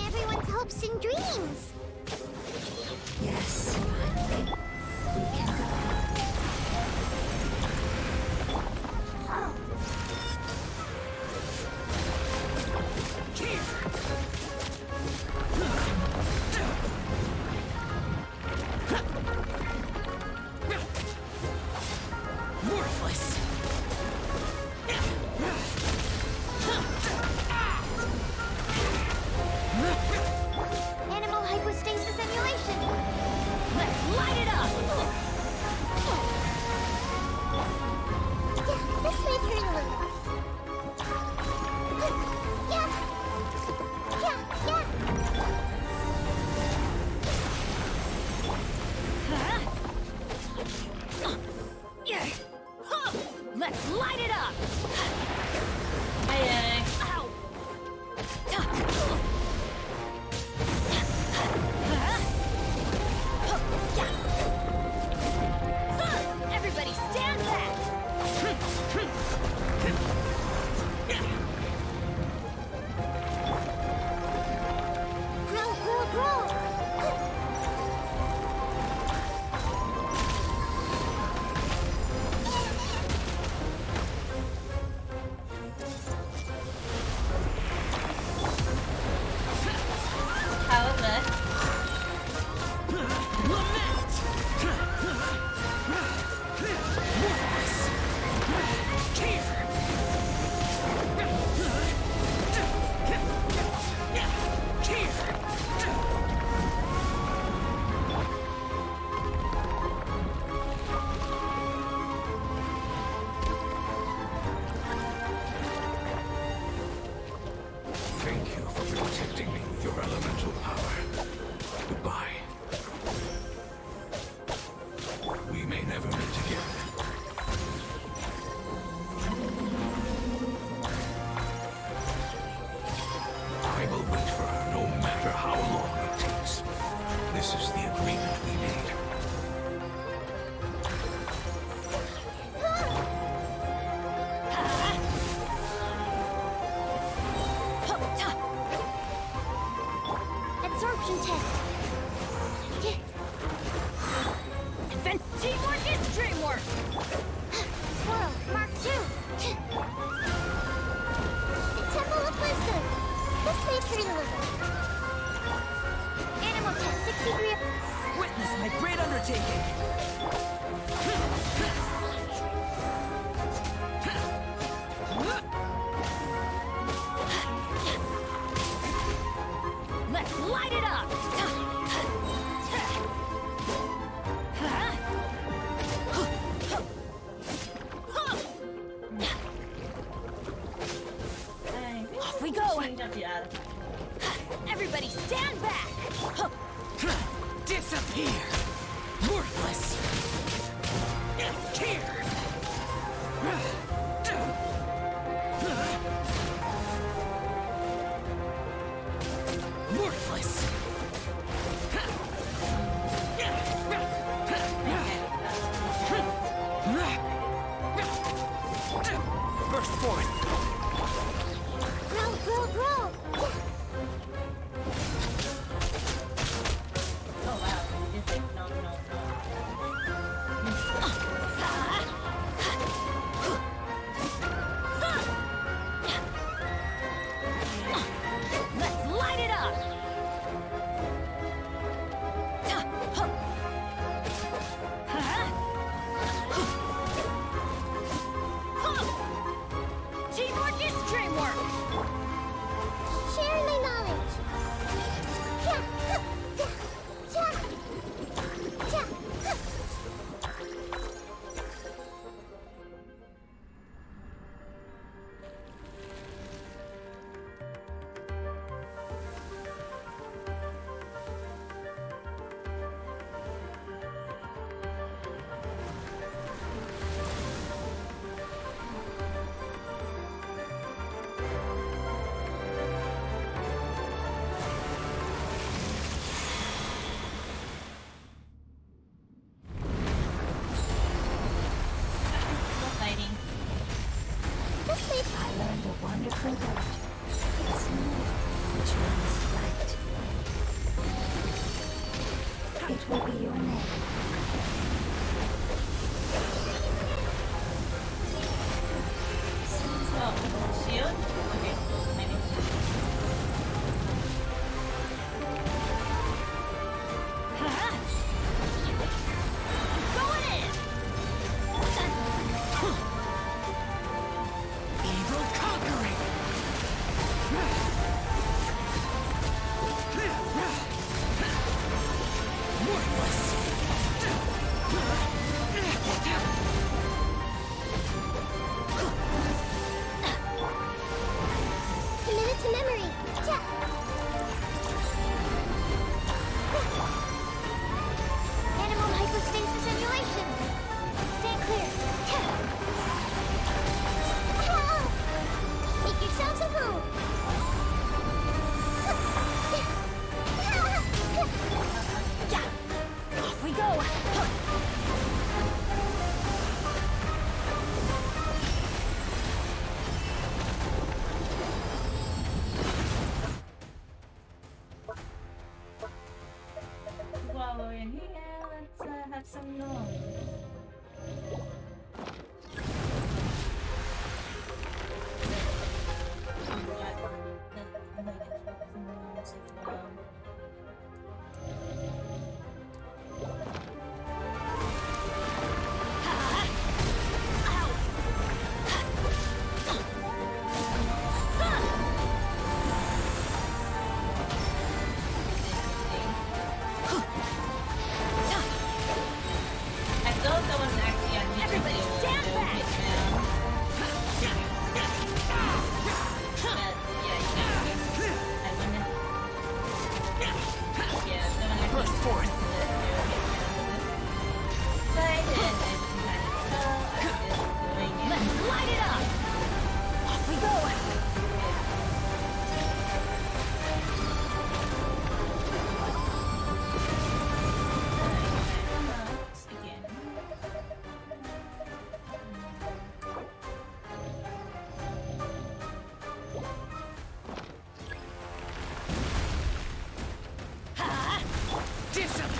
absorption test. Invent teamwork is dreamwork! Squirrel, Mark 2. Temple of Wisdom. This may tree a little. Animal test 63. Witness my great undertaking! Let's light it up! Off we go! Everybody stand back! Disappear! Worthless! Here! Worthless! Burst forth! Grow, grow, grow. Oh wow, it's like no. Let's light it up! Teamwork is dreamwork! Share my knowledge. Yeah. Yeah. Fighting. I learned a wonderful word. It's new, which means light. It will be your name. Oh, shield? Okay, maybe. Going in! Evil conquering! Committed to memory. Yeah. Animal hypostasis emulation. Stay clear. Make yourselves at home.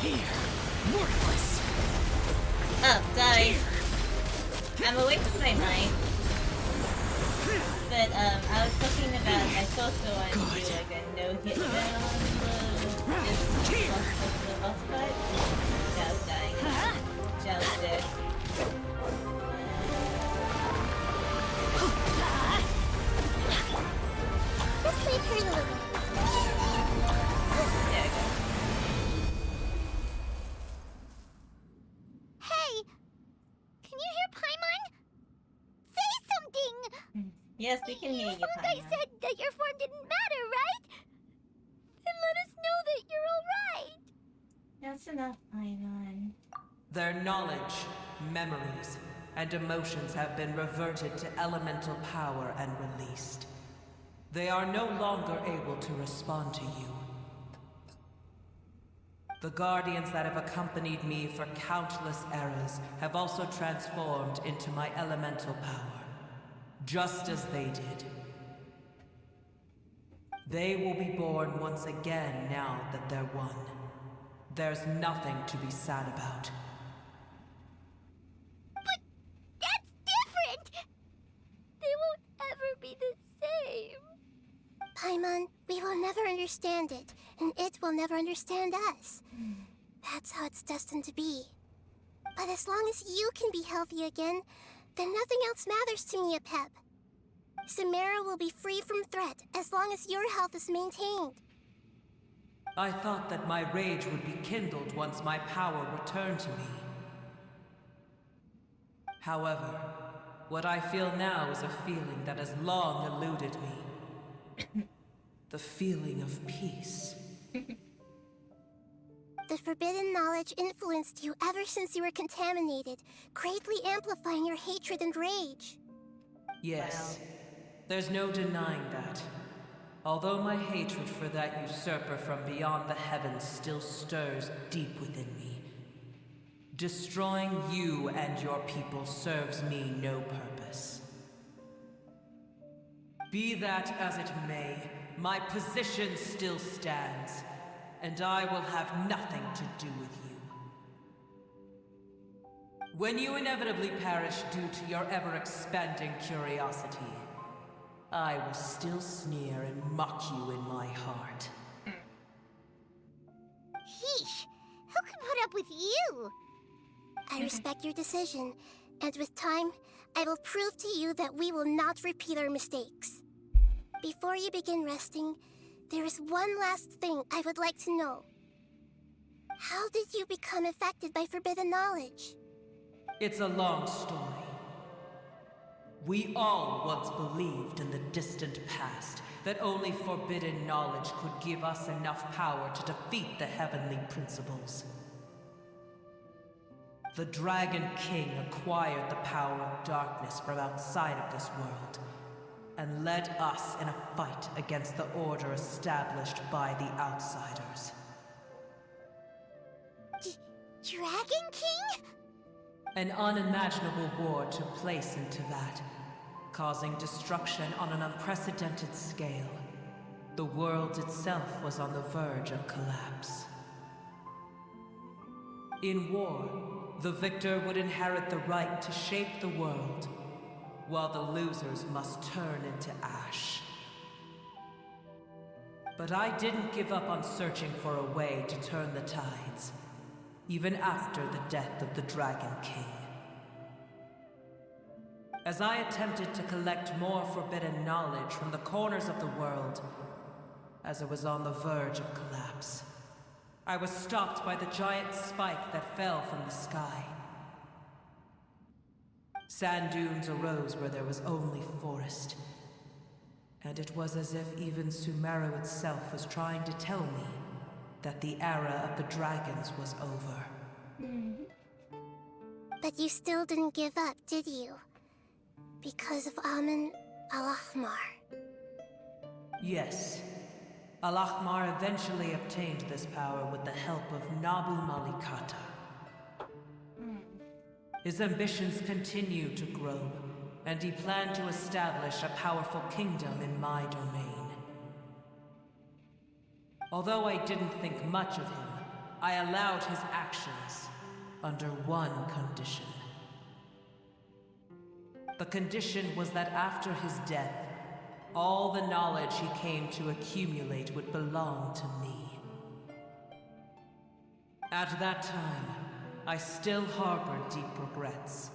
Worthless! Oh, sorry. I'm away from my mic. But, I was talking about I also wanted to do like a no-hit round the boss fight. Xiao's dying. Xiao's dead. Just leave her alone. There we go. Hey! Can you hear Paimon? Say something! Yes, we can hear you, thought I Paimon. said that your form didn't matter, right? Then let us know that you're alright. That's enough, Paimon. Their knowledge, memories, and emotions have been reverted to elemental power and released. They are no longer able to respond to you. The guardians that have accompanied me for countless eras have also transformed into my elemental power, just as they did. They will be born once again now that they're one. There's nothing to be sad about. But that's different! They won't ever be the same. Paimon, we will never understand it, and it will never understand us. That's how it's destined to be. But as long as you can be healthy again, then nothing else matters to me, Apep. Sumeru will be free from threat as long as your health is maintained. I thought that my rage would be kindled once my power returned to me. However, what I feel now is a feeling that has long eluded me. The feeling of peace. The forbidden knowledge influenced you ever since you were contaminated, greatly amplifying your hatred and rage. Yes, there's no denying that. Although my hatred for that usurper from beyond the heavens still stirs deep within me, destroying you and your people serves me no purpose. Be that as it may, my position still stands, and I will have nothing to do with you. When you inevitably perish due to your ever-expanding curiosity, I will still sneer and mock you in my heart. Heesh, who can put up with you? I respect your decision, and with time, I will prove to you that we will not repeat our mistakes. Before you begin resting, there is one last thing I would like to know. How did you become affected by forbidden knowledge? It's a long story. We all once believed in the distant past that only forbidden knowledge could give us enough power to defeat the heavenly principles. The Dragon King acquired the power of darkness from outside of this world, and led us in a fight against the order established by the outsiders. Dragon King? An unimaginable war took place into that, causing destruction on an unprecedented scale. The world itself was on the verge of collapse. In war, the victor would inherit the right to shape the world, while the losers must turn into ash. But I didn't give up on searching for a way to turn the tides, even after the death of the Dragon King. As I attempted to collect more forbidden knowledge from the corners of the world, as it was on the verge of collapse, I was stopped by the giant spike that fell from the sky. Sand dunes arose where there was only forest, and it was as if even Sumeru itself was trying to tell me that the era of the dragons was over. But you still didn't give up, did you? Because of Amun Al-Ahmar. Yes. Al-Ahmar eventually obtained this power with the help of Nabu Malikata. His ambitions continued to grow, and he planned to establish a powerful kingdom in my domain. Although I didn't think much of him, I allowed his actions under one condition. The condition was that after his death, all the knowledge he came to accumulate would belong to me. At that time, I still harbored deep regrets.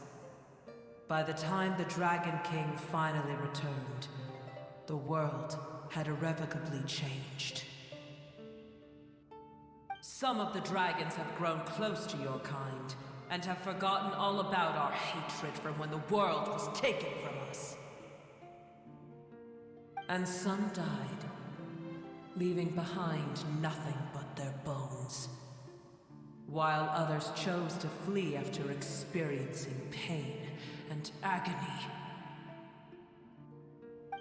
By the time the Dragon King finally returned, the world had irrevocably changed. Some of the dragons have grown close to your kind, and have forgotten all about our hatred from when the world was taken from us. And some died, leaving behind nothing but their bones, while others chose to flee after experiencing pain and agony.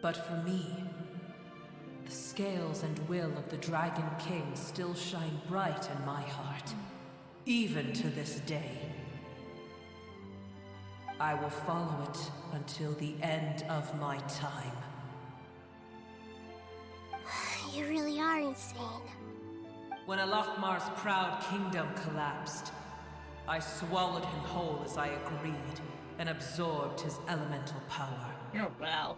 But for me, the scales and will of the Dragon King still shine bright in my heart, even to this day. I will follow it until the end of my time. You really are insane. When Alakmar's proud kingdom collapsed, I swallowed him whole as I agreed, and absorbed his elemental power. Oh, wow.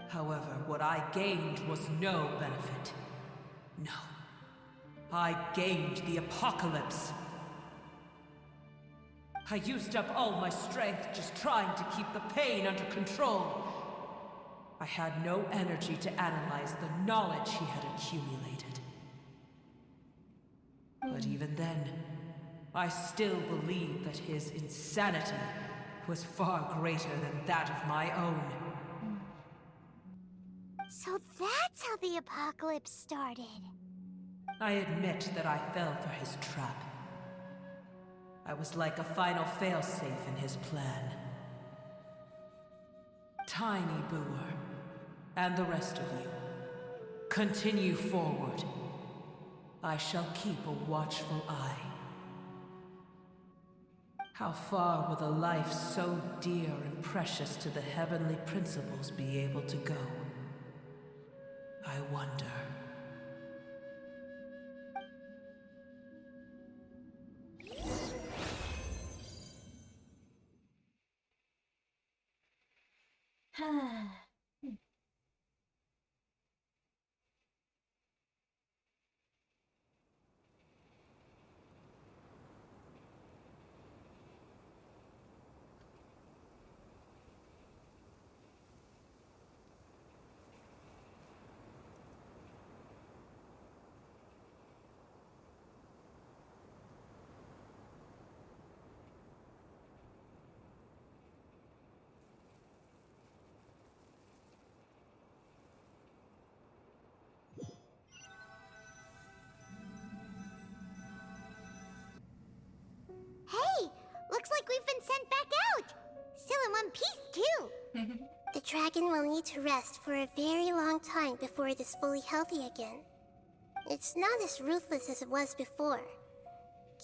However, what I gained was no benefit. No. I gained the apocalypse. I used up all my strength just trying to keep the pain under control. I had no energy to analyze the knowledge he had accumulated. But even then, I still believed that his insanity was far greater than that of my own. So that's how the apocalypse started. I admit that I fell for his trap. I was like a final failsafe in his plan. Tiny Booer, and the rest of you, continue forward. I shall keep a watchful eye. How far will a life so dear and precious to the heavenly principles be able to go? I wonder. Hey, looks like we've been sent back out. Still in one piece, too. The dragon will need to rest for a very long time before it is fully healthy again. It's not as ruthless as it was before.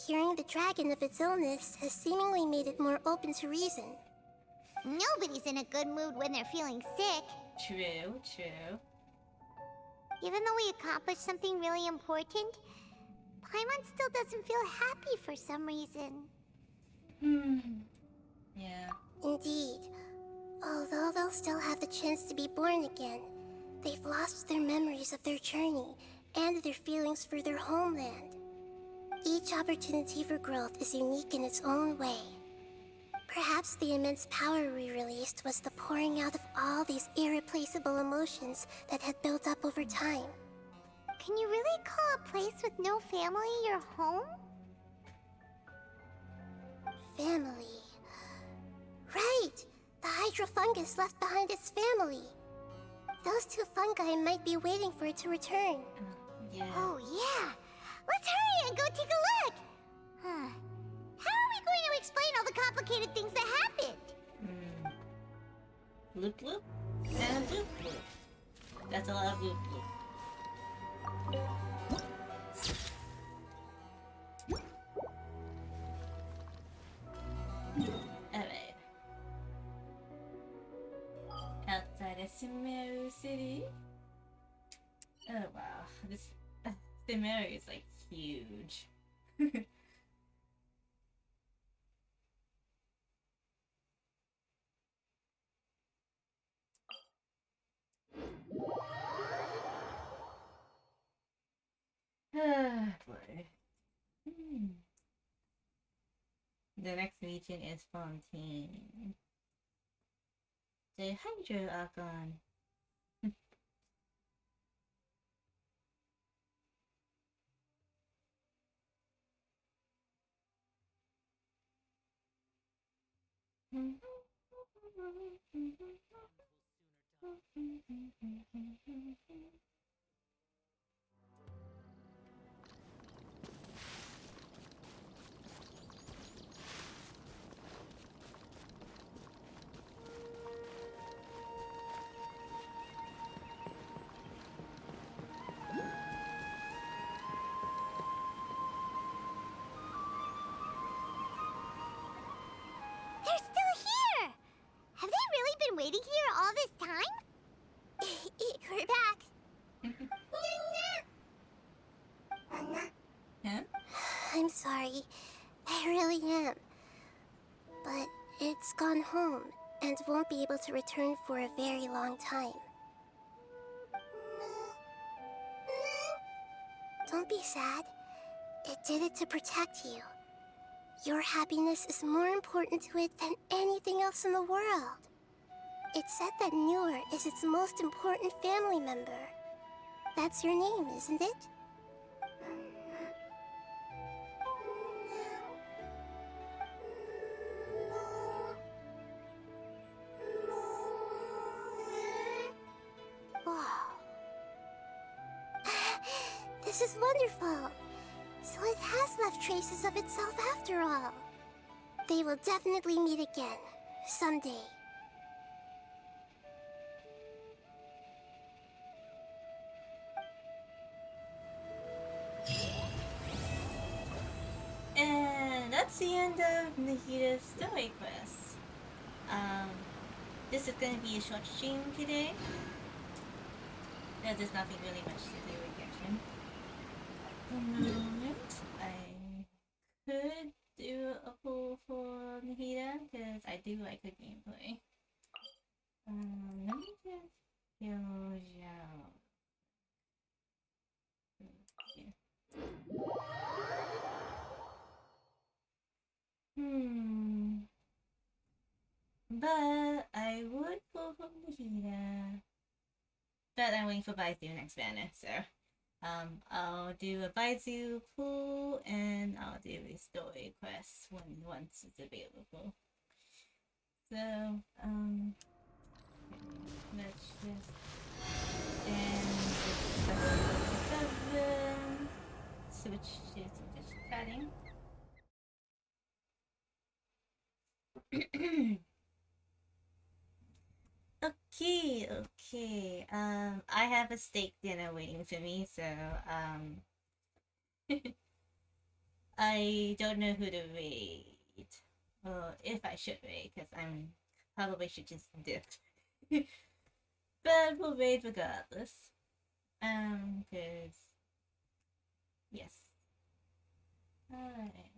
Curing the dragon of its illness has seemingly made it more open to reason. Nobody's in a good mood when they're feeling sick. True, true. Even though we accomplished something really important, Paimon still doesn't feel happy for some reason. Yeah. Indeed. Although they'll still have the chance to be born again, they've lost their memories of their journey and their feelings for their homeland. Each opportunity for growth is unique in its own way. Perhaps the immense power we released was the pouring out of all these irreplaceable emotions that had built up over time. Can you really call a place with no family your home? Family. Right! The hydrofungus left behind its family. Those two fungi might be waiting for it to return. Yeah. Oh, yeah. Let's hurry and go take a look. Huh. How are we going to explain all the complicated things that happened? Bloop bloop and bloop bloop. That's a lot of bloop bloop. Alright. Outside of Sumeru City. Oh wow. This Sumeru is like huge. Boy. The next region is Fontaine. The Hydro Archon. They're still here! Have they really been waiting here all this time? We're back. Huh? I'm sorry. I really am. But it's gone home and won't be able to return for a very long time. Don't be sad. It did it to protect you. Your happiness is more important to it than anything else in the world. It's said that Newer is its most important family member. That's your name, isn't it? Wow. This is wonderful. So it has left traces of itself after all. They will definitely meet again, someday. And that's the end of Nahida's story quest. This is gonna be a short stream today. There's nothing really much to do with Genshin. At the moment, I could do a pull for Nahida because I do like her gameplay. Let me just go out. But I would pull from Nahida. But I'm waiting for Baizu next banner, so I'll do a Baizu pull and I'll do a story quest once it's available. So let's just end switch to some just chatting. Okay. I have a steak dinner waiting for me, so I don't know who to raid. Or if I should raid, because I'm probably should just dip. But we'll raid regardless. Cause yes. Alright.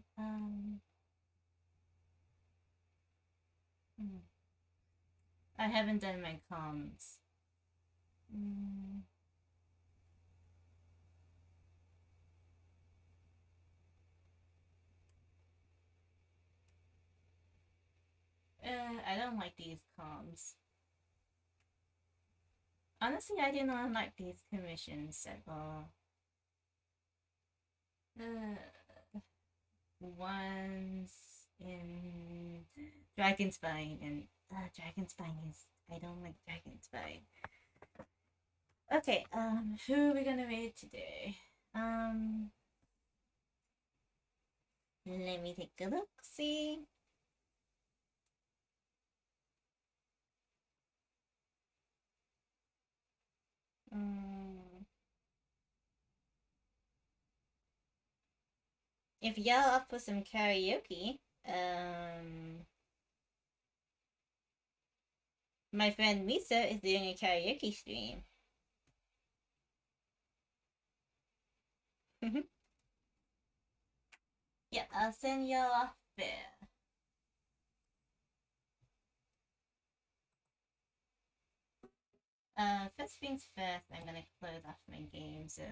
I haven't done my comms. I don't like these comms. Honestly, I do not like these commissions at all. Ones in Dragonspine and Dragonspine is I don't like Dragonspine. Okay, who are we gonna raid today? Let me take a look, see. If y'all up for some karaoke, my friend Misa is doing a karaoke stream. Yeah, I'll send y'all off there. First things first, I'm gonna close off my game so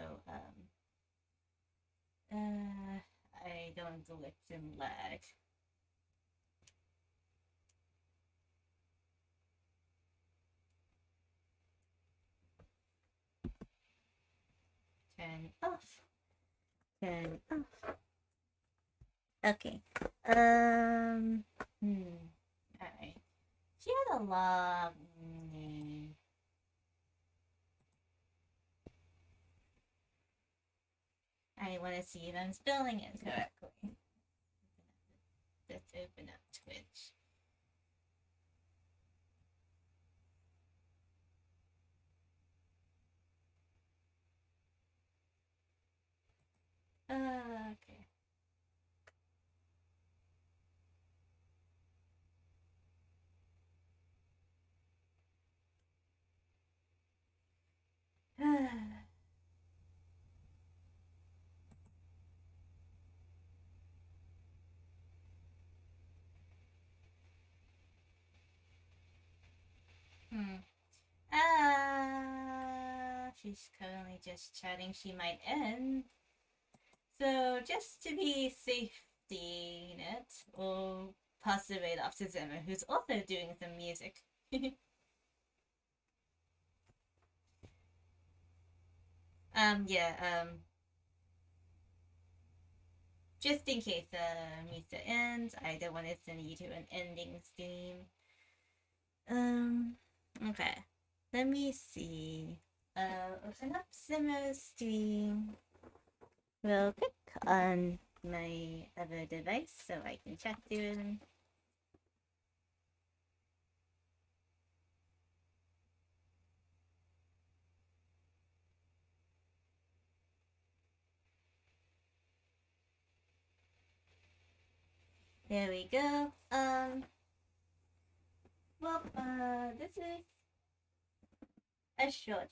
I don't glitch and lag. Turn off. Turn off. Okay. Alright. She had a lot. I want to see if I'm spelling it correctly. Let's open up Twitch. Okay. She's currently just chatting. She might end. So just to be safety net, we'll pass the raid off to Zimmer, who's also doing some music. Just in case Misa ends, I don't want to send you to an ending stream. Okay. Let me see. Open up Zimmer's stream real quick on my other device so I can chat to him. There we go. Well, this is a short.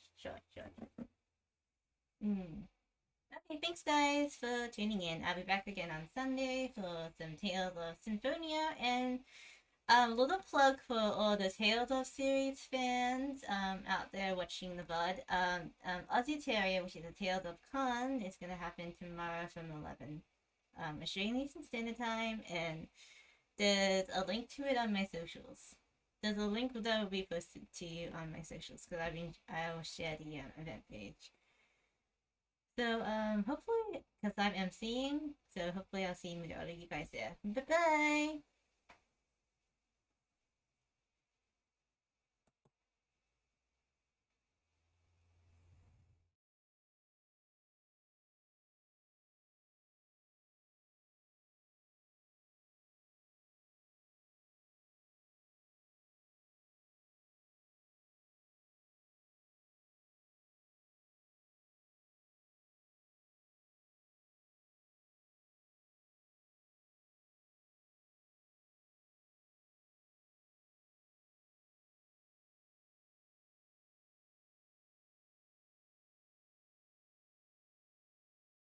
Okay, thanks guys for tuning in. I'll be back again on Sunday for some Tales of Symphonia, and a little plug for all the Tales of series fans out there watching the VOD. Aussie Terrier, which is a Tales of Con, is gonna happen tomorrow from 11 Australian Eastern Standard Time, and there's a link to it on my socials. There's a link that will be posted to you on my socials because I will share the event page. So hopefully, because I'm emceeing, so hopefully I'll see all of you guys there. Bye bye.